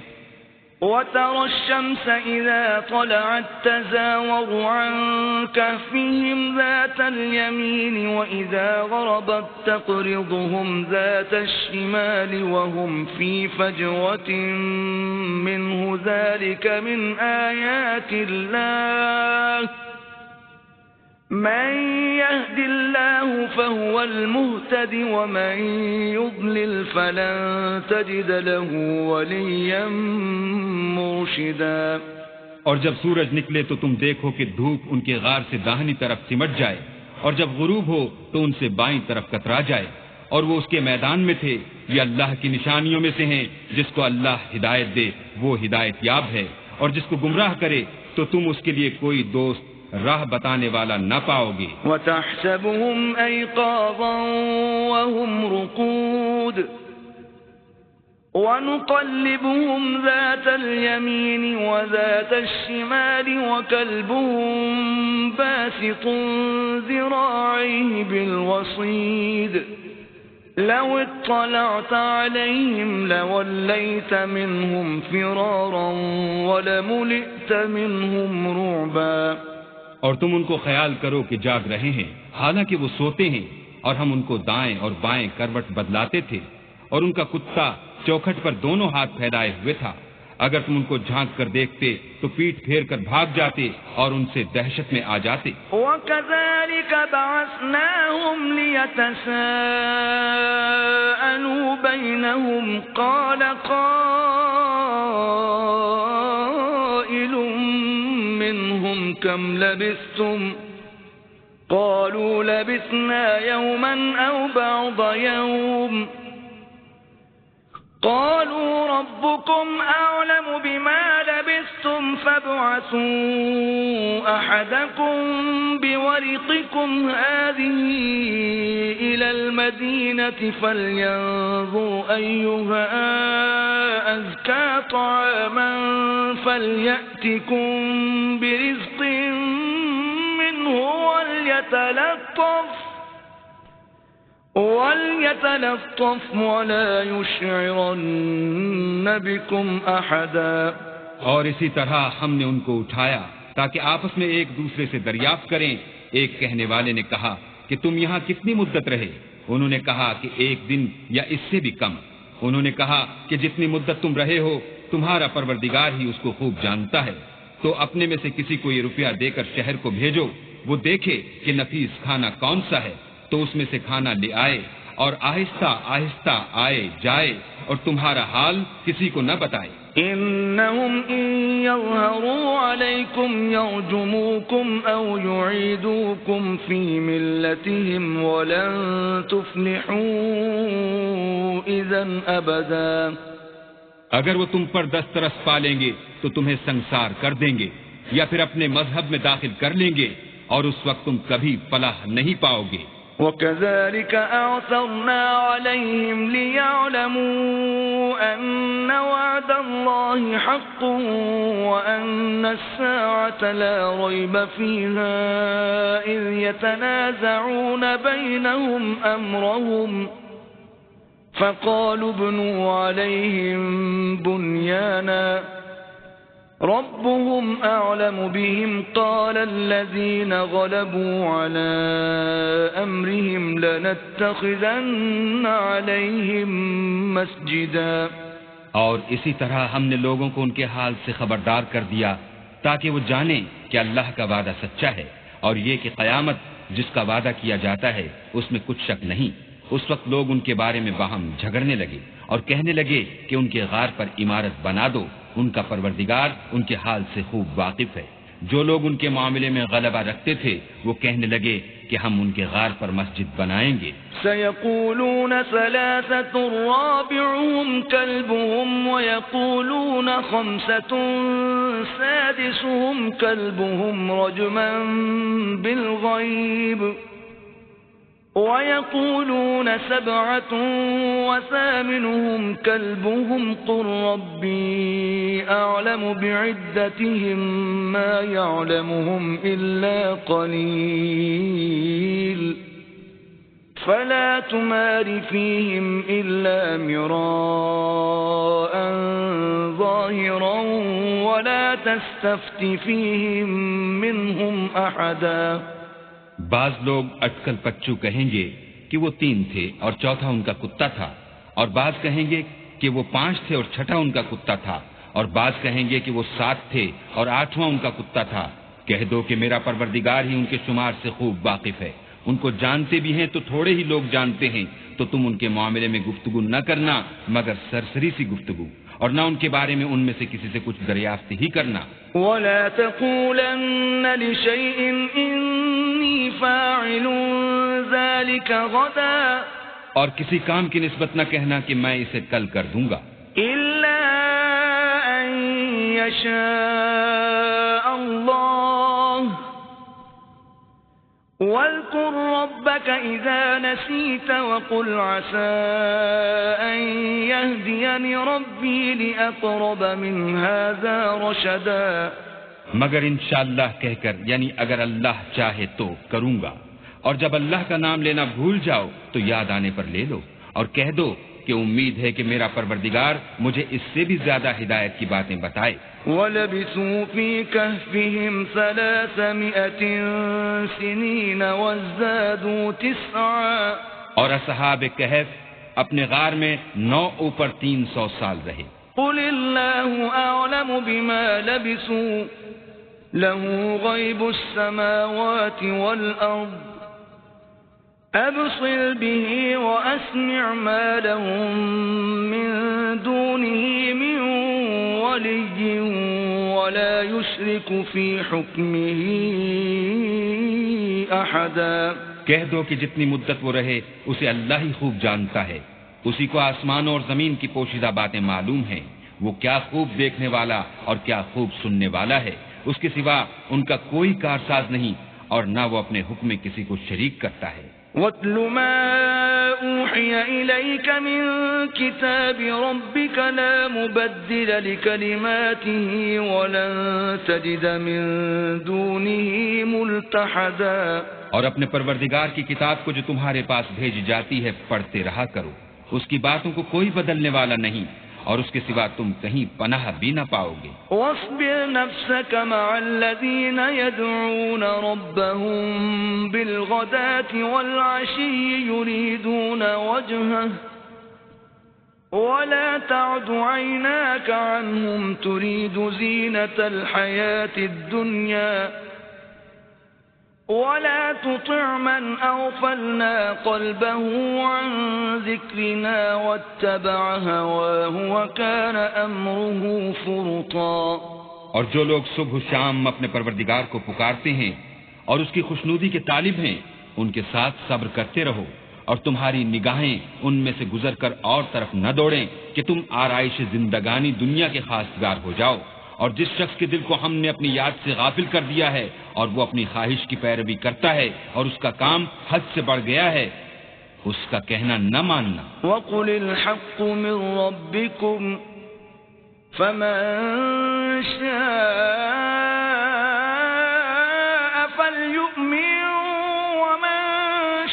وَتَرَى الشَّمْسَ إِذَا طَلَعَت تَّزَاوَرُ عَن كَهْفِهِمْ ذَاتَ الْيَمِينِ وَإِذَا غَرَبَت تَّقْرِضُهُمْ ذَاتَ الشِّمَالِ وَهُمْ فِي فَجْوَةٍ مِّنْهُ ذَلِكَ مِنْ آيَاتِ اللَّهِ من يهد الله فهو المهتد ومن يضلل فلن تجد له وليا مرشدا. اور جب سورج نکلے تو تم دیکھو کہ دھوپ ان کے غار سے داہنی طرف سمٹ جائے اور جب غروب ہو تو ان سے بائیں طرف کترا جائے اور وہ اس کے میدان میں تھے. یہ اللہ کی نشانیوں میں سے ہیں. جس کو اللہ ہدایت دے وہ ہدایت یاب ہے، اور جس کو گمراہ کرے تو تم اس کے لیے کوئی دوست راہ بتانے والا نہ پاؤ گے. وتحسبهم أيقاظا وهم رقود ونقلبهم ذات اليمين وذات الشمال وكلبهم باسط ذراعيه بالوصيد لو اطلعت عليهم لوليت منهم فرارا ولملئت منهم رعبا. اور تم ان کو خیال کرو کہ جاگ رہے ہیں حالانکہ وہ سوتے ہیں، اور ہم ان کو دائیں اور بائیں کروٹ بدلاتے تھے، اور ان کا کتا چوکھٹ پر دونوں ہاتھ پھیلائے ہوئے تھا. اگر تم ان کو جھانک کر دیکھتے تو پیٹ پھیر کر بھاگ جاتے اور ان سے دہشت میں آ جاتے. وَكَذَلِكَ بَعَثْنَاهُمْ لِيَتَسَاءَلُوا بَيْنَهُمْ قَالَ قَائِلٌ مِّنْهُمْ كَمْ لَبِثْتُمْ قَالُوا لَبِثْنَا يَوْمًا أَوْ بَعْضَ يَوْمٍ قالوا ربكم أعلم بما لبثتم فابعثوا أحدكم بورقكم هذه إلى المدينة فلينظر أيها أزكى طعاما فليأتكم برزق منه وَلْيَتَلَطَّفْ وَلَا يُشْعِرَنَّ بِكُمْ أَحَدًا. اور اسی طرح ہم نے ان کو اٹھایا تاکہ آپس میں ایک دوسرے سے دریافت کریں. ایک کہنے والے نے کہا کہ تم یہاں کتنی مدت رہے؟ انہوں نے کہا کہ 1 دن یا اس سے بھی کم. انہوں نے کہا کہ جتنی مدت تم رہے ہو تمہارا پروردگار ہی اس کو خوب جانتا ہے. تو اپنے میں سے کسی کو یہ روپیہ دے کر شہر کو بھیجو، وہ دیکھے کہ نفیس کھانا کون سا ہے تو اس میں سے کھانا لے آئے، اور آہستہ آہستہ آئے جائے اور تمہارا حال کسی کو نہ بتائے. إنهم إن يظهروا عليكم يرجموكم أو يعيدوكم في ملتهم ولن تفلحوا إذا أبدا. اگر وہ تم پر دسترس پالیں گے تو تمہیں سنسار کر دیں گے یا پھر اپنے مذہب میں داخل کر لیں گے، اور اس وقت تم کبھی فلاح نہیں پاؤ گے. وَكَذَلِكَ أَعْثَرْنَا عَلَيْهِمْ لِيَعْلَمُوا أَنَّ وَعْدَ اللَّهِ حَقٌّ وَأَنَّ السَّاعَةَ لَا رَيْبَ فِيهَا إِذْ يَتَنَازَعُونَ بَيْنَهُمْ أَمْرَهُمْ فَقَالُوا ابْنُوا عَلَيْهِمْ بُنْيَانًا ربهم أعلم بهم قال الذين غلبوا على أمرهم لنتخذن عليهم مسجدا. اور اسی طرح ہم نے لوگوں کو ان کے حال سے خبردار کر دیا تاکہ وہ جانیں کہ اللہ کا وعدہ سچا ہے، اور یہ کہ قیامت جس کا وعدہ کیا جاتا ہے اس میں کچھ شک نہیں. اس وقت لوگ ان کے بارے میں باہم جھگڑنے لگے اور کہنے لگے کہ ان کے غار پر عمارت بنا دو، ان کا پروردگار ان کے حال سے خوب واقف ہے. جو لوگ ان کے معاملے میں غلبہ رکھتے تھے وہ کہنے لگے کہ ہم ان کے غار پر مسجد بنائیں گے. سيقولون ثلاثة رابعهم كلبهم ويقولون 5 سادسهم كلبهم رجما بالغيب ويقولون 7 وثامنهم كلبهم قل ربي أعلم بعدتهم ما يعلمهم إلا قليل فلا تمار فيهم إلا مراء ظاهرا ولا تستفت فيهم منهم أحدا. بعض لوگ اٹکل پچو کہیں گے کہ وہ 3 تھے اور چوتھا ان کا کتا تھا، اور بعض کہیں گے کہ وہ 5 تھے اور چھٹا ان کا کتا تھا، اور بعض کہیں گے کہ وہ 7 تھے اور 8واں ان کا کتا تھا. کہہ دو کہ میرا پروردگار ہی ان کے شمار سے خوب واقف ہے. ان کو جانتے بھی ہیں تو تھوڑے ہی لوگ جانتے ہیں، تو تم ان کے معاملے میں گفتگو نہ کرنا مگر سرسری سی گفتگو، اور نہ ان کے بارے میں ان میں سے کسی سے کچھ دریافت ہی کرنا. وَلَا تَقُولَنَّ لِشَيْءٍ إِنِّي فَاعِلٌ ذَلِكَ غَدًا. اور کسی کام کی نسبت نہ کہنا کہ میں اسے کل کر دوں گا، إلا أن يشاء الله واذكر ربك إذا نسيت وقل عسى أن يهديني ربي لأقرب من هذا رشدا. مگر انشاءاللہ کہہ کر، یعنی اگر اللہ چاہے تو کروں گا، اور جب اللہ کا نام لینا بھول جاؤ تو یاد آنے پر لے لو، اور کہہ دو کہ امید ہے کہ میرا پروردگار مجھے اس سے بھی زیادہ ہدایت کی باتیں بتائے. وَلَبِثُوا فِي كَهْفِهِمْ 300 سِنِينَ وَازْدَادُوا 9. اور اصحاب کہف اپنے غار میں 9 اوپر 300 سال رہے. قُلِ اللَّهُ أَعْلَمُ بِمَا لَبِثُوا لَهُ غَيْبُ السَّمَاوَاتِ وَالْأَرْضِ أَبْصِرْ بِهِ وَأَسْمِعْ مَا لَهُم مِّن دُونِهِ مِن وَلِيٍّ وَلَا يُشْرِكُ فِي حُكْمِهِ أَحَدًا. کہہ دو کہ جتنی مدت وہ رہے اسے اللہ ہی خوب جانتا ہے، اسی کو آسمانوں اور زمین کی پوشیدہ باتیں معلوم ہیں. وہ کیا خوب دیکھنے والا اور کیا خوب سننے والا ہے. اس کے سوا ان کا کوئی کارساز نہیں، اور نہ وہ اپنے حکم میں کسی کو شریک کرتا ہے. وَاتْلُ مَا أُوحِيَ إِلَيْكَ مِن كِتَابِ رَبِّكَ لَا مُبَدِّلَ لِكَلِمَاتِهِ وَلَن تَجِدَ مِن دُونِهِ مُلْتَحَدًا. اور اپنے پروردگار کی کتاب کو جو تمہارے پاس بھیجی جاتی ہے پڑھتے رہا کرو، اس کی باتوں کو کوئی بدلنے والا نہیں، اور اس کے سوا تم کہیں پناہ بھی نہ پاؤ گے. وَاصْبِرْ نَفْسَكَ مَعَ الَّذِينَ يَدْعُونَ رَبَّهُم بِالْغَدَاةِ وَالْعَشِيِّ يُرِيدُونَ وَجْهَهُ وَلَا تَعْدُ عَيْنَاكَ عَنْهُمْ تُرِيدُ زِينَةَ الْحَيَاةِ الدُّنْيَا وَلَا تُطِعْ مَنْ أَغْفَلْنَا قَلْبَهُ عَنْ ذِكْرِنَا وَاتَّبَعَ هَوَاهُ وَكَانَ أَمْرُهُ فُرُطًا. اور جو لوگ صبح و شام اپنے پروردگار کو پکارتے ہیں اور اس کی خوشنودی کے طالب ہیں، ان کے ساتھ صبر کرتے رہو، اور تمہاری نگاہیں ان میں سے گزر کر اور طرف نہ دوڑیں کہ تم آرائش زندگانی دنیا کے خواستگار ہو جاؤ. اور جس شخص کے دل کو ہم نے اپنی یاد سے غافل کر دیا ہے اور وہ اپنی خواہش کی پیروی کرتا ہے اور اس کا کام حد سے بڑھ گیا ہے، اس کا کہنا نہ ماننا. وَقُلِ الْحَقُّ مِن رَّبِّكُمْ فَمَن شَاءَ فَلْيُؤْمِن وَمَن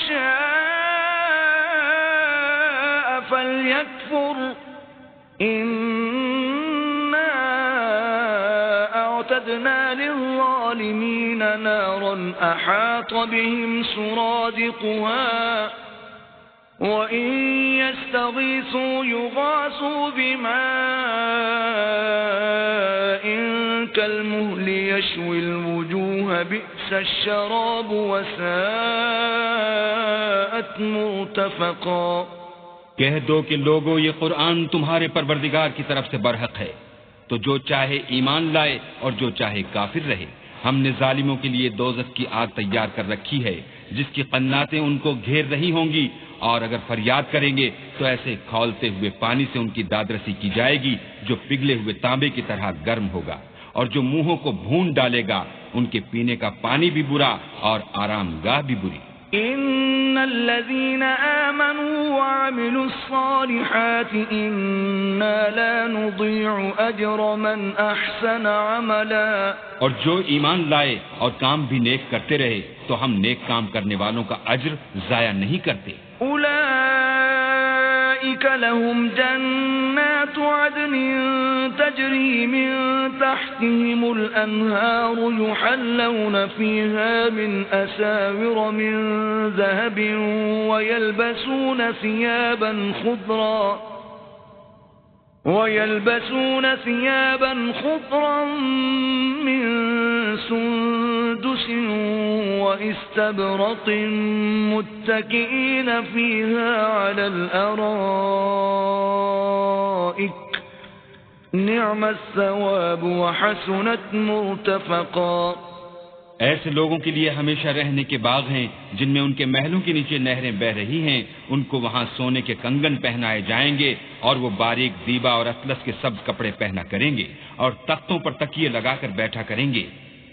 شَاءَ فَلْيَكْفُرْ. أعتدنا للظالمين نارا أحاط بهم سرادقها وإن يستغيثوا يغاثوا بماء كالمهل يشوي الوجوه بئس الشراب وساءت مرتفقا. کہہ دو کہ لوگو یہ قرآن تمہارے پروردگار کی طرف سے برحق ہے، تو جو چاہے ایمان لائے اور جو چاہے کافر رہے. ہم نے ظالموں کے لیے دوزخ کی آگ تیار کر رکھی ہے جس کی قناتیں ان کو گھیر رہی ہوں گی، اور اگر فریاد کریں گے تو ایسے کھولتے ہوئے پانی سے ان کی دادرسی کی جائے گی جو پگھلے ہوئے تانبے کی طرح گرم ہوگا، اور جو منہوں کو بھون ڈالے گا ان کے پینے کا پانی بھی برا اور آرام گاہ بھی بری. إن الذين آمنوا وعملوا الصالحات إنا لا نضيع أجر من أحسن عملا. اور جو ایمان لائے اور کام بھی نیک کرتے رہے تو ہم نیک کام کرنے والوں کا اجر ضائع نہیں کرتے. أولئك لهم جنات عدن تجري من تحتهم الأنهار يحلون فيها من أساور من ذهب ويلبسون ثيابا خضرا من سندس واستبرق متكئين فيها على الأرائك نعم الثواب وحسنت مرتفقا. ایسے لوگوں کے لیے ہمیشہ رہنے کے باغ ہیں جن میں ان کے محلوں کے نیچے نہریں بہ رہی ہیں، ان کو وہاں سونے کے کنگن پہنائے جائیں گے اور وہ باریک دیبا اور اطلس کے سبز کپڑے پہنا کریں گے اور تختوں پر تکیے لگا کر بیٹھا کریں گے۔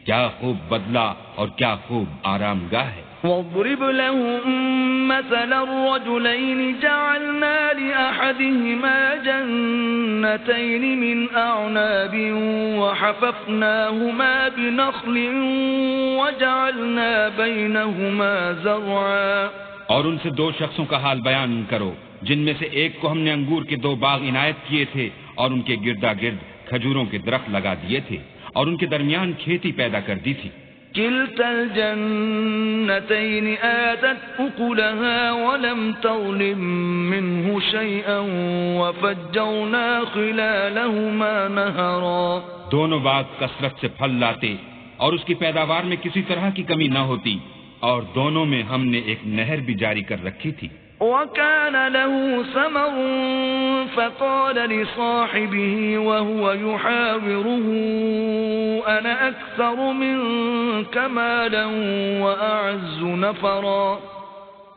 کیا خوب بدلہ اور کیا خوب آرام گاہ ہے۔ واضرب لهم مثل الرجلين جعلنا لأحدهما جنتين من أعناب وحففناهما بنخل وجعلنا بينهما زرعا۔ اور ان سے دو شخصوں کا حال بیان کرو جن میں سے ایک کو ہم نے انگور کے 2 باغ عنایت کیے تھے اور ان کے گردا گرد کھجوروں کے درخت لگا دیے تھے اور ان کے درمیان کھیتی پیدا کر دی تھی۔ كلتا الجنتين آتت أكلها ولم تظلم منه شيئا وفجرنا خلالهما نهرا۔ دونوں باغ کثرت سے پھل لاتے اور اس کی پیداوار میں کسی طرح کی کمی نہ ہوتی، اور دونوں میں ہم نے ایک نہر بھی جاری کر رکھی تھی۔ وكان له ثمر فقال لصاحبه وهو يحاوره أنا أكثر منك مالا وأعز نفرا۔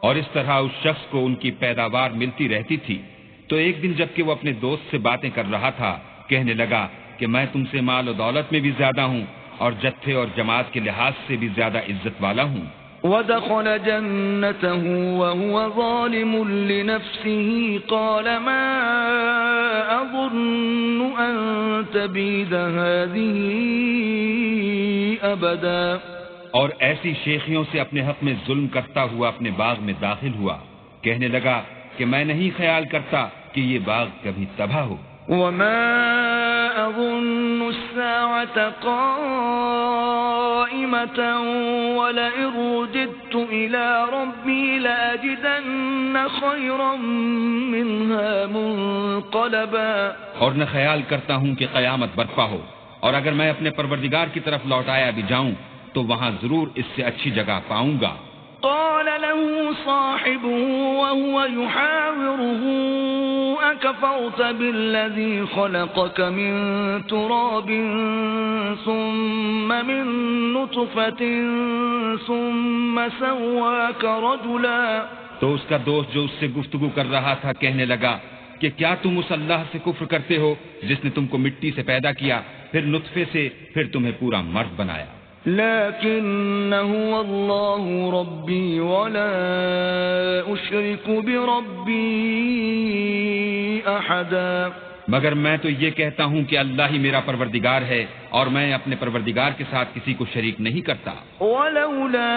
اور اس طرح اس شخص کو ان کی پیداوار ملتی رہتی تھی، تو ایک دن جب کہ وہ اپنے دوست سے باتیں کر رہا تھا کہنے لگا کہ میں تم سے مال و دولت میں بھی زیادہ ہوں اور جتھے اور جماعت کے لحاظ سے بھی زیادہ عزت والا ہوں۔ ودخل جنته وهو ظالم لنفسه قال ما أظن أن تبيد هذه أبدا۔ اور ایسی شیخیوں سے اپنے حق میں ظلم کرتا ہوا اپنے باغ میں داخل ہوا، کہنے لگا کہ میں نہیں خیال کرتا کہ یہ باغ کبھی تباہ ہو۔ وما أظن الساعة قائمة ولئن رددت إلى ربي لأجدن خيرا منها منقلبا۔ اور نہ خیال کرتا ہوں کہ قیامت برپا ہو، اور اگر میں اپنے پروردگار کی طرف لوٹایا بھی جاؤں تو وہاں ضرور اس سے اچھی جگہ پاؤں گا۔ قال له صاحبه وهو يحاوره أكفرت بالذي خلقك من تراب ثم من نطفة ثم سواك رجلا۔ تو اس کا دوست جو اس سے گفتگو کر رہا تھا کہنے لگا کہ کیا تم اس اللہ سے کفر کرتے ہو جس نے تم کو مٹی سے پیدا کیا، پھر نطفے سے، پھر تمہیں پورا مرد بنایا۔ لكن هو الله ربي ولا أشرك بربي أحدا۔ مگر میں تو یہ کہتا ہوں کہ اللہ ہی میرا پروردگار ہے اور میں اپنے پروردگار کے ساتھ کسی کو شریک نہیں کرتا۔ ولولا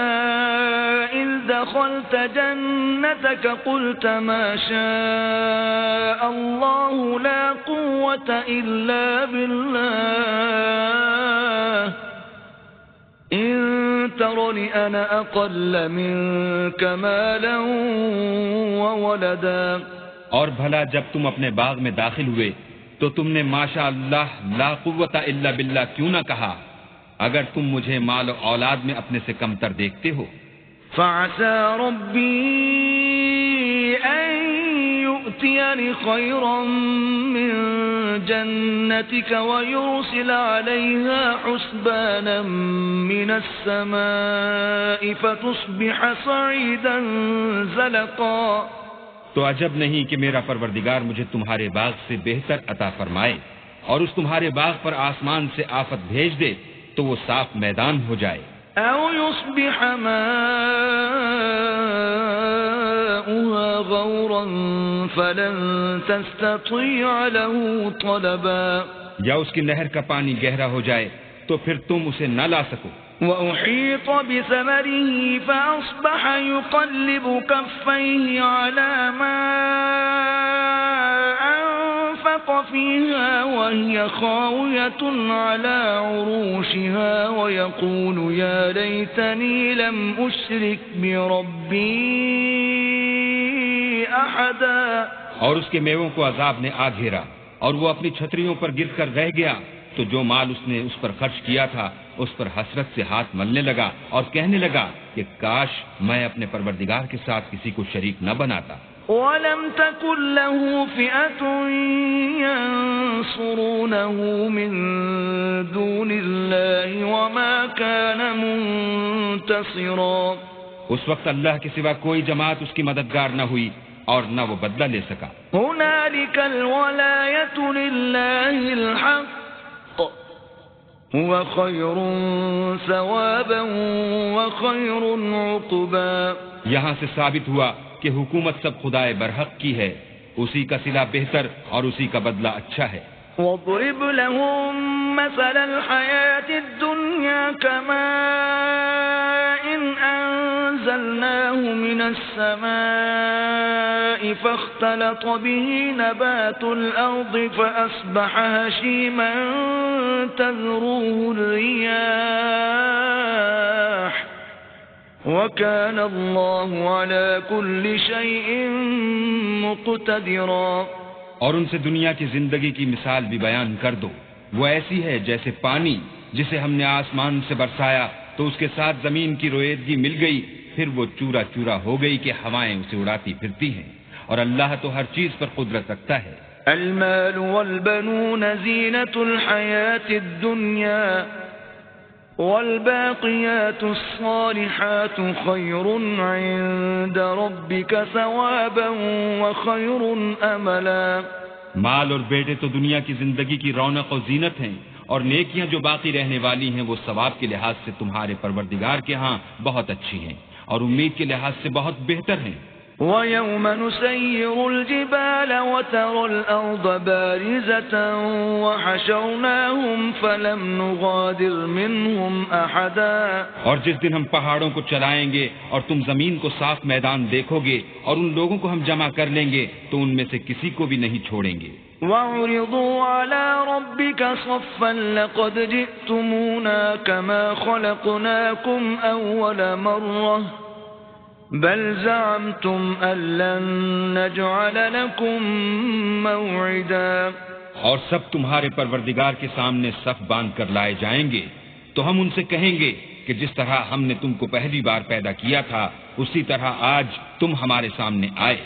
إذ دخلت جنتك قلت ما شاء الله لا قوة إلا بالله إن ترني أنا أقل منك مالا وولدا۔ اور بھلا جب تم اپنے باغ میں داخل ہوئے تو تم نے ماشاء اللہ لا قوت الا باللہ کیوں نہ کہا، اگر تم مجھے مال و اولاد میں اپنے سے کمتر دیکھتے ہو۔ فعسى ربي أن يؤتيني خيرا من جنتك ويرسل عليها حسبانا من السماء فتصبح صعيدا زلقا۔ تو عجب نہیں کہ میرا پروردگار مجھے تمہارے باغ سے بہتر عطا فرمائے اور اس تمہارے باغ پر آسمان سے آفت بھیج دے تو وہ صاف میدان ہو جائے۔ أو يصبح ماؤها غورا فلن تستطيع له طلبا۔ یا اس کی نہر کا پانی گہرا ہو جائے تو پھر تم اسے نہ لا سکو۔ وأحيط بثمره فأصبح يقلب كفيه على ما أنفق فيها وهي خاوية على عروشها ويقول يا ليتني لم أشرك بربي أحدا۔ اور اس کے میووں کو عذاب نے آ گھیرا اور وہ اپنی چھتریوں پر گر کر رہ گیا، تو جو مال اس نے اس پر خرچ کیا تھا اس پر حسرت سے ہاتھ ملنے لگا اور کہنے لگا کہ کاش میں اپنے پروردگار کے ساتھ کسی کو شریک نہ بناتا۔ وَلَمْ تَكُنْ لَهُ فِئَةٌ يَنصُرُونَهُ مِن دُونِ الله وما كان منتصرا. اس وقت اللہ کے سوا کوئی جماعت اس کی مددگار نہ ہوئی اور نہ وہ بدلہ لے سکا. هنالك الولاية لله الحق هو خير ثوابا وخير عقبا. یہاں سے ثابت ہوا کہ حکومت سب خدائے برحق کی ہے، اسی کا صلہ بہتر اور اسی کا بدلہ اچھا ہے. واضرب لهم مثل الحياة الدنيا كماء أنزلناه من السماء فاختلط به نبات الأرض فأصبح هشيما تذروه الرياح وكان الله على كل شيء مقتدرا. اور ان سے دنیا کی زندگی کی مثال بھی بیان کر دو. وہ ایسی ہے جیسے پانی جسے ہم نے آسمان سے برسایا تو اس کے ساتھ زمین کی رویدگی مل گئی، پھر وہ چورا چورا ہو گئی کہ ہوائیں اسے اڑاتی پھرتی ہیں، اور اللہ تو ہر چیز پر قدرت رکھتا ہے. المال والبنون زینة الحياة الدنيا والباقيات الصالحات خير عند ربك ثوابا وخير املا. مال اور بیٹے تو دنیا کی زندگی کی رونق و زینت ہیں، اور نیکیاں جو باقی رہنے والی ہیں وہ ثواب کے لحاظ سے تمہارے پروردگار کے ہاں بہت اچھی ہیں اور امید کے لحاظ سے بہت بہتر ہیں. وَيَوْمَ نُسَيِّرُ الْجِبَالَ وَتَرَى الْأَرْضَ بَارِزَةً وَحَشَرْنَاهُمْ فَلَمْ نُغَادِرْ مِنْهُمْ أَحَدًا. اور جس دن ہم پہاڑوں کو چلائیں گے اور تم زمین کو صاف میدان دیکھو گے اور ان لوگوں کو ہم جمع کر لیں گے تو ان میں سے کسی کو بھی نہیں چھوڑیں گے. وَعُرِضُوا عَلَى رَبِّكَ صَفًّا لَقَدْ جِئْتُمُونَا كَمَا خَلَقْنَاكُمْ أَوَّلَ مَرَّةٍ بل زعمتم أن لن نجعل لكم موعدا. اور سب تمہارے پروردگار کے سامنے صف باندھ کر لائے جائیں گے تو ہم ان سے کہیں گے کہ جس طرح ہم نے تم کو پہلی بار پیدا کیا تھا اسی طرح آج تم ہمارے سامنے آئے،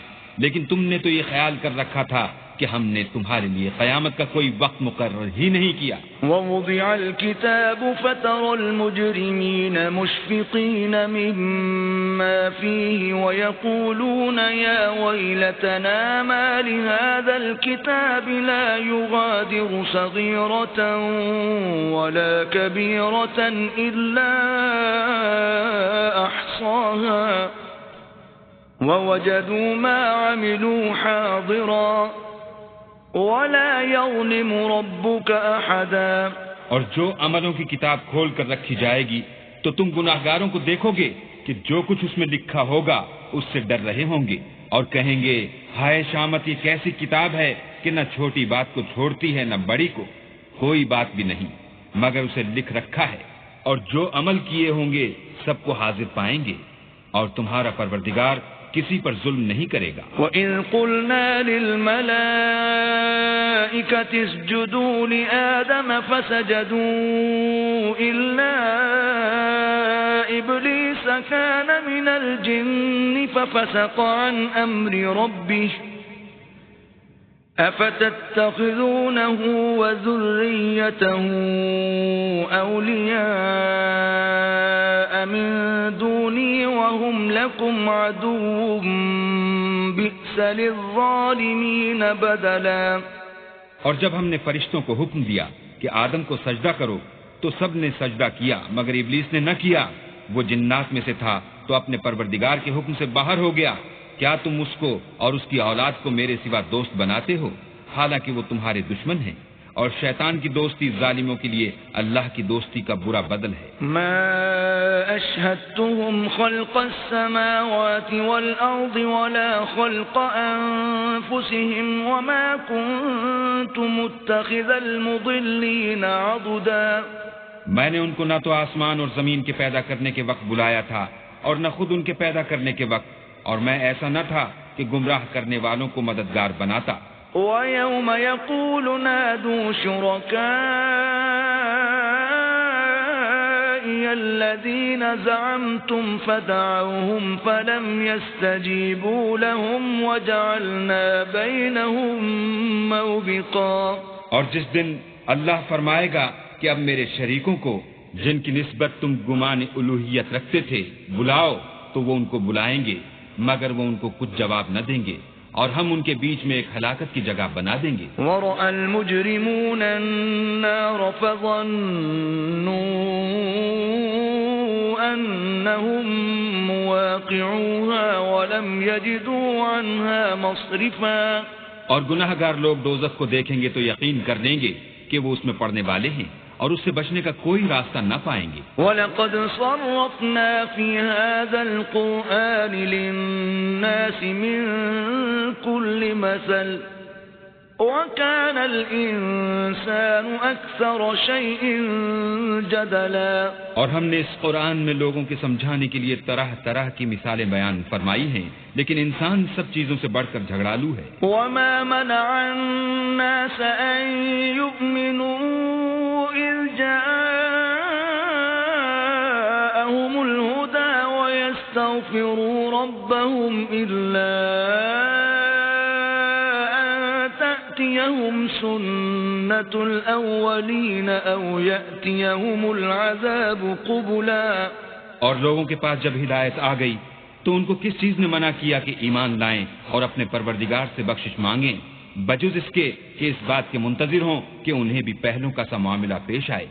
لیکن تم نے تو یہ خیال کر رکھا تھا کہ ہم نے تمہارے لیے قیامت کا کوئی وقت مقرر ہی نہیں کیا. ووضع الكتاب فترى المجرمين مشفقين مما فيه ويقولون يا ويلتنا ما لهذا الكتاب لا يغادر صغيرة ولا كبيرة إلا أحصاها ووجدوا ما عملوا حاضرا وَلَا يَظْلِمُ رَبُّكَ أَحَدًا. اور جو عملوں کی کتاب کھول کر رکھی جائے گی تو تم گناہگاروں کو دیکھو گے کہ جو کچھ اس میں لکھا ہوگا اس سے ڈر رہے ہوں گے اور کہیں گے ہائے شامت یہ کیسی کتاب ہے کہ نہ چھوٹی بات کو چھوڑتی ہے نہ بڑی کو، کوئی بات بھی نہیں مگر اسے لکھ رکھا ہے، اور جو عمل کیے ہوں گے سب کو حاضر پائیں گے اور تمہارا پروردگار کسی پر ظلم نہیں کرے گا. وَإِذْ قُلْنَا لِلْمَلَائِكَةِ اسْجُدُوا لِآدَمَ فَسَجَدُوا إِلَّا إِبْلِيسَ كَانَ مِنَ الْجِنِّ فَفَسَقَ عَنْ أَمْرِ رَبِّهِ أَفَتَتَّخِذُونَهُ وَذُرِّيَّتَهُ أَوْلِيَاءَ مِن دُونِي وَهُمْ لَكُمْ عَدُوٌّ بِئْسَ لِلظَّالِمِينَ بَدَلًا. اور جب ہم نے فرشتوں کو حکم دیا کہ آدم کو سجدہ کرو تو سب نے سجدہ کیا مگر ابلیس نے نہ کیا، وہ جنات میں سے تھا تو اپنے پروردگار کے حکم سے باہر ہو گیا. کیا تم اس کو اور اس کی اولاد کو میرے سوا دوست بناتے ہو حالانکہ وہ تمہارے دشمن ہیں، اور شیطان کی دوستی ظالموں کے لیے اللہ کی دوستی کا برا بدل ہے. ما اشهدتهم خلق السماوات والارض ولا خلق انفسهم وما كنت متخذ المضلين عضدا. میں نے ان کو نہ تو آسمان اور زمین کے پیدا کرنے کے وقت بلایا تھا اور نہ خود ان کے پیدا کرنے کے وقت، اور میں ایسا نہ تھا کہ گمراہ کرنے والوں کو مددگار بناتا. وَيَوْمَ يَقُولُ نَادُوا شُرَكَائِيَ الَّذِينَ زَعَمْتُمْ فَدَعَوْهُمْ فَلَمْ يَسْتَجِيبُوا لَهُمْ وَجَعَلْنَا بَيْنَهُمْ مَوْبِقًا. اور جس دن اللہ فرمائے گا کہ اب میرے شریکوں کو جن کی نسبت تم گمان الوہیت رکھتے تھے بلاؤ، تو وہ ان کو بلائیں گے مگر وہ ان کو کچھ جواب نہ دیں گے، اور ہم ان کے بیچ میں ایک ہلاکت کی جگہ بنا دیں گے۔ وَرَأَى الْمُجْرِمُونَ النَّارَ فَظَنُّوا أَنَّهُمْ مُوَاقِعُوهَا وَلَمْ يَجِدُوا عَنْهَا مَصْرِفًا۔ اور گناہ گار لوگ دوزخ کو دیکھیں گے تو یقین کر لیں گے کہ وہ اس میں پڑنے والے ہیں اور اس سے بچنے کا کوئی راستہ نہ پائیں گے۔ وَلَقَدْ صَرَّفْنَا فِي هَذَا الْقُرْآنِ لِلنَّاسِ مِنْ كُلِّ مَثَلٍ وَكَانَ الْإِنسَانُ أَكْثَرَ شَيْءٍ جَدَلًا۔ اور ہم نے اس قرآن میں لوگوں کے سمجھانے کے لیے طرح طرح کی مثالیں بیان فرمائی ہیں، لیکن انسان سب چیزوں سے بڑھ کر جھگڑالو ہے۔ وَمَا مَنَعَ النَّاسَ أَن يُؤْمِنُوا إِذْ جَاءَهُمُ الْهُدَى وَيَسْتَغْفِرُوا رَبَّهُمْ إِلَّا تأتيهم سنة الأولين أو يأتيهم العذاب قبلا۔ اور لوگوں کے پاس جب ہدایت آ گئی تو ان کو کس چیز نے منع کیا کہ ایمان لائیں اور اپنے پروردگار سے بخشش مانگیں، بجز اس کے کہ اس بات کے منتظر ہوں کہ انہیں بھی پہلوں کا سا معاملہ پیش آئے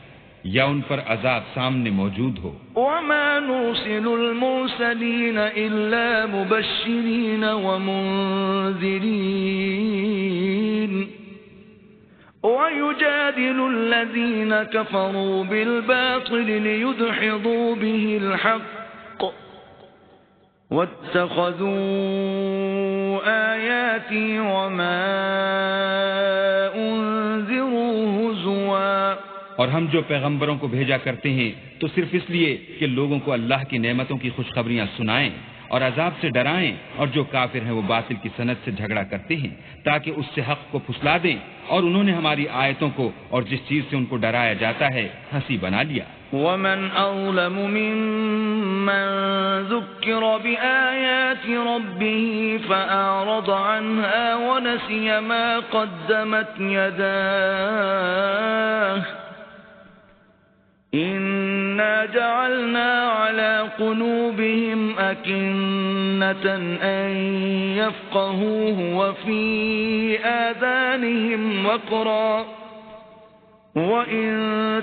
یا ان پر عذاب سامنے موجود ہو۔ وَمَا نُرْسِلُ الْمُرْسَلِينَ إِلَّا مُبَشِّرِينَ وَمُنذِرِينَ وَيُجَادِلُ الَّذِينَ كَفَرُوا بِالْبَاطِلِ لِيُدْحِضُوا بِهِ الْحَقَّ وَاتَّخَذُوا آيَاتِي وَمَا أُنذِرُوا هُزُوًا۔ اور ہم جو پیغمبروں کو بھیجا کرتے ہیں تو صرف اس لیے کہ لوگوں کو اللہ کی نعمتوں کی خوشخبریاں سنائیں اور عذاب سے ڈرائیں، اور جو کافر ہیں وہ باطل کی سند سے جھگڑا کرتے ہیں تاکہ اس سے حق کو پھسلا دیں، اور انہوں نے ہماری آیتوں کو اور جس چیز سے ان کو ڈرایا جاتا ہے ہنسی بنا لیا۔ وَمَنْ أَظْلَمُ مِمَّنْ ذُكِّرَ بِآيَاتِ رَبِّهِ فَأَعْرَضَ عَنْهَا وَنَسِيَ مَا قَدَّمَتْ يَدَاهُ إِنَّا جَعَلْنَا عَلَى قُلُوبِهِمْ أَكِنَّةً أَن يَفْقَهُوهُ وَفِي آذَانِهِمْ وَقْرًا وَإِن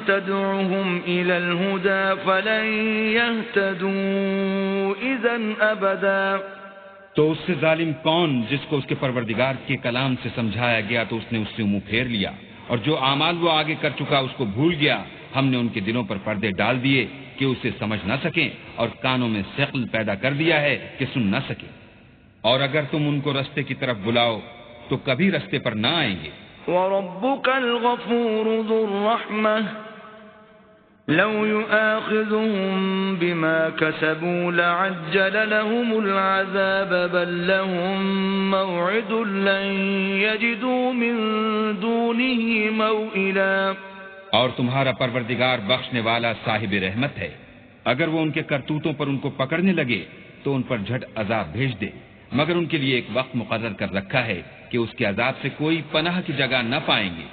تَدْعُهُمْ إِلَى الْهُدَى فَلَن يَهْتَدُوا إِذًا أَبَدًا۔ تو اس سے ظالم کون جس کو اس کے پروردگار کے کلام سے سمجھایا گیا تو اس نے اس سے منہ پھیر لیا، اور جو اعمال وہ آگے کر چکا اس کو بھول گیا۔ ہم نے ان کے دلوں پر پردے ڈال دیے کہ اسے سمجھ نہ سکیں، اور کانوں میں ثقل پیدا کر دیا ہے کہ سن نہ سکیں، اور اگر تم ان کو رستے کی طرف بلاؤ تو کبھی رستے پر نہ آئیں گے۔ وَرَبُّكَ الْغَفُورُ ذُو الرَّحْمَةِ لَوْ يُؤَاخِذُهُم بِمَا كَسَبُوا لَعَجَّلَ لَهُمُ الْعَذَابَ بَل لَّهُم مَّوْعِدٌ لَّن يَجِدُوا مِن دُونِهِ مَوْئِلًا۔ اور تمہارا پروردگار بخشنے والا صاحب رحمت ہے، اگر وہ ان کے کرتوتوں پر ان کو پکڑنے لگے تو ان پر جھٹ عذاب بھیج دے، مگر ان کے لیے ایک وقت مقرر کر رکھا ہے کہ اس کے عذاب سے کوئی پناہ کی جگہ نہ پائیں گے۔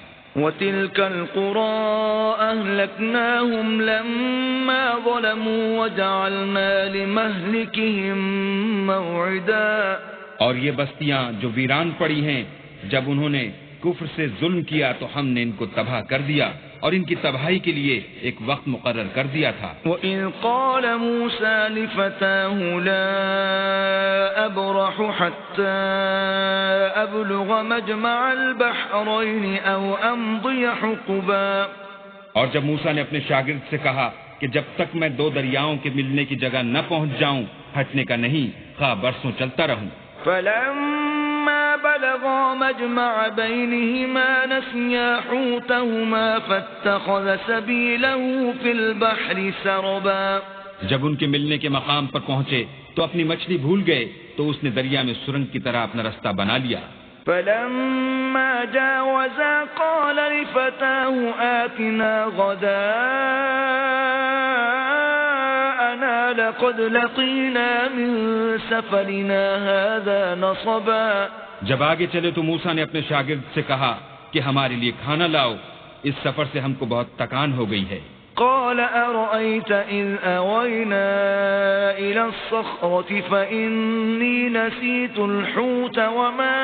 وَتِلْكَ الْقُرَىٰ أَهْلَكْنَاهُمْ لَمَّا ظَلَمُوا وَجَعَلْنَا لِمَهْلِكِهِم مَّوْعِدًا۔ اور یہ بستیاں جو ویران پڑی ہیں، جب انہوں نے کفر سے ظلم کیا تو ہم نے ان کو تباہ کر دیا اور ان کی تباہی کے لیے ایک وقت مقرر کر دیا تھا۔ وَإِذْ قَالَ مُوسَىٰ لِفَتَاهُ لَا أَبْرَحُ حَتَّىٰ أَبْلُغَ مَجْمَعَ الْبَحْرَيْنِ أَوْ أَمْضِيَ حُقُبًا۔ اور جب موسیٰ نے اپنے شاگرد سے کہا کہ جب تک میں دو دریاؤں کے ملنے کی جگہ نہ پہنچ جاؤں ہٹنے کا نہیں، خواہ برسوں چلتا رہوں۔ فَلَمَّا بَلَغَا مَجْمَعَ بَيْنِهِمَا نَسِيَا حُوتَهُمَا فَاتَّخَذَ سَبِيلَهُ فِي الْبَحْرِ سَرَبًا۔ جب ان کے ملنے کے مقام پر پہنچے تو اپنی مچھلی بھول گئے تو اس نے دریا میں سرنگ کی طرح اپنا رستہ بنا لیا۔ فَلَمَّا جَاوَزَا قَالَ لِفَتَاهُ آتِنَا غَدَاءَنَا لَقَدْ لَقِينَا مِن سَفَرِنَا هَٰذَا نَصَبًا۔ جب آگے چلے تو موسیٰ نے اپنے شاگرد سے کہا کہ ہمارے لیے کھانا لاؤ، اس سفر سے ہم کو بہت تکان ہو گئی ہے۔ قال أرأيت إذ أوينا إلى الصخرة فإني نسيت الحوت وما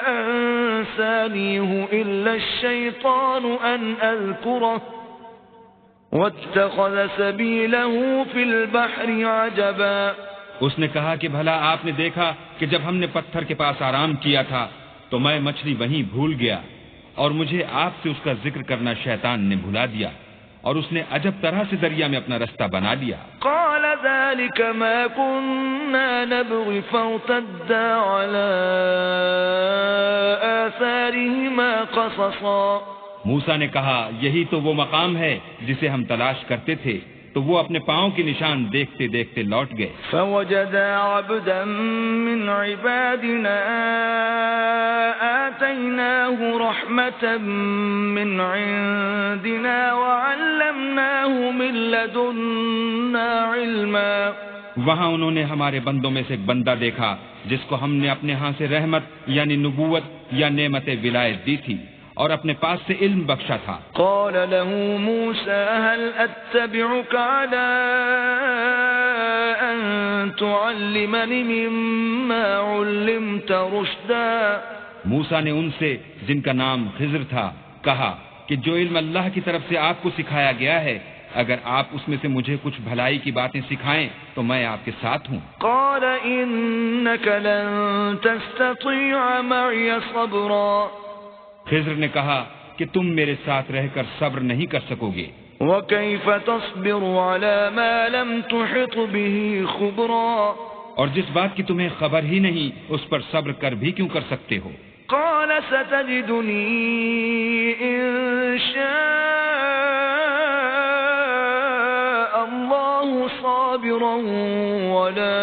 أنسانيه إلا الشيطان أن أذكره واتخذ سبيله في البحر عجبا۔ اس نے کہا کہ بھلا آپ نے دیکھا کہ جب ہم نے پتھر کے پاس آرام کیا تھا تو میں مچھلی وہیں بھول گیا اور مجھے آپ سے اس کا ذکر کرنا شیطان نے بھلا دیا اور اس نے عجب طرح سے دریا میں اپنا رستہ بنا لیا۔ قال ذلك ما كنا نبغي فارتدا على آثارهما قصصا۔ موسیٰ نے کہا یہی تو وہ مقام ہے جسے ہم تلاش کرتے تھے، تو وہ اپنے پاؤں کی نشان دیکھتے دیکھتے لوٹ گئے۔ فوجدا عبدا من عبادنا آتيناه رحمة من عندنا وعلمناه من لدنا علما۔ وہاں انہوں نے ہمارے بندوں میں سے ایک بندہ دیکھا جس کو ہم نے اپنے ہاں سے رحمت یعنی نبوت یا نعمت ولایت دی تھی اور اپنے پاس سے علم بخشا تھا۔ قال له موسى هل أتبعك على أن تعلمني مما علمت رشدا۔ موسیٰ نے ان سے جن کا نام خضر تھا کہا کہ جو علم اللہ کی طرف سے آپ کو سکھایا گیا ہے اگر آپ اس میں سے مجھے کچھ بھلائی کی باتیں سکھائیں تو میں آپ کے ساتھ ہوں۔ قال إنك لن تستطيع معي صبرا۔ خضر نے کہا کہ تم میرے ساتھ رہ کر صبر نہیں کر سکو گے۔ وكيف تصبر على ما لم تحط به خبرا۔ اور جس بات کی تمہیں خبر ہی نہیں اس پر صبر کر بھی کیوں کر سکتے ہو؟ قال ستجدني إن شاء الله صابرا ولا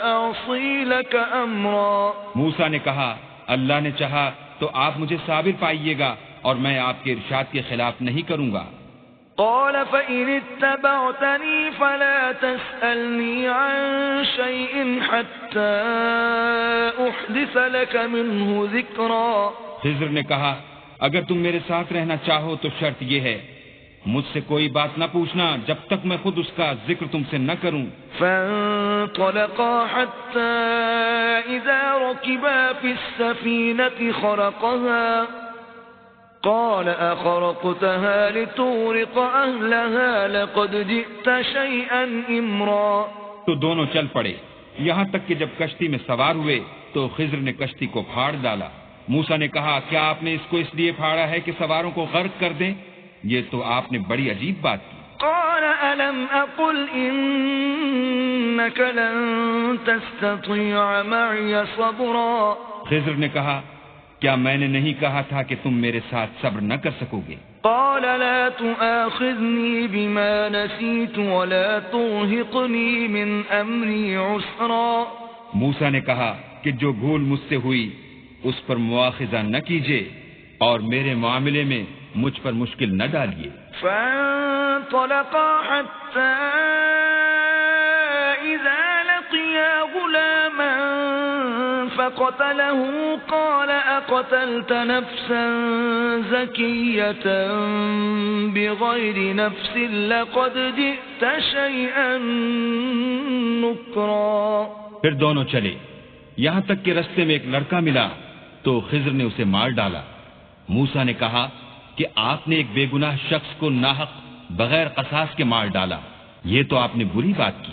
أعصي لك أمرا۔ موسیٰ نے کہا اللہ نے چاہا تو آپ مجھے صابر پائیے گا اور میں آپ کے ارشاد کے خلاف نہیں کروں گا۔ قال فإن اتبعتني فلا تسألني عن شيء حتى أحدث لك منه ذكرا۔ خضر نے کہا اگر تم میرے ساتھ رہنا چاہو تو شرط یہ ہے مجھ سے کوئی بات نہ پوچھنا جب تک میں خود اس کا ذکر تم سے نہ کروں۔ فانطلقا حتى إذا ركبا في السفينة خرقها قال أخرقتها لتغرق أهلها لقد جئت شيئا إمرا۔ تو دونوں چل پڑے یہاں تک کہ جب کشتی میں سوار ہوئے تو خضر نے کشتی کو پھاڑ ڈالا۔ موسیٰ نے کہا کیا آپ نے اس کو اس لیے پھاڑا ہے کہ سواروں کو غرق کر دیں؟ یہ تو آپ نے بڑی عجیب بات کی۔ قال ألم أقل إنك لن تستطيع معي صبرا۔ خضر نے کہا کیا میں نے نہیں کہا تھا کہ تم میرے ساتھ صبر نہ کر سکو گے؟ قال لا تؤاخذني بما نسيت ولا ترهقني من أمري عسرا۔ موسیٰ نے کہا کہ جو بھول مجھ سے ہوئی اس پر مواخذہ نہ کیجیے اور میرے معاملے میں مجھ پر مشکل نہ ڈالیے۔ فانطلقا حتى إذا لقيا غلاما فقتله قال أقتلت نفسا زكية بغير نفس لقد جئت شيئا نكرا۔ پھر دونوں چلے یہاں تک کہ رستے میں ایک لڑکا ملا تو خضر نے اسے مار ڈالا۔ موسیٰ نے کہا کہ آپ نے ایک بے گناہ شخص کو ناحق بغیر قصاص کے مار ڈالا، یہ تو آپ نے بری بات کی۔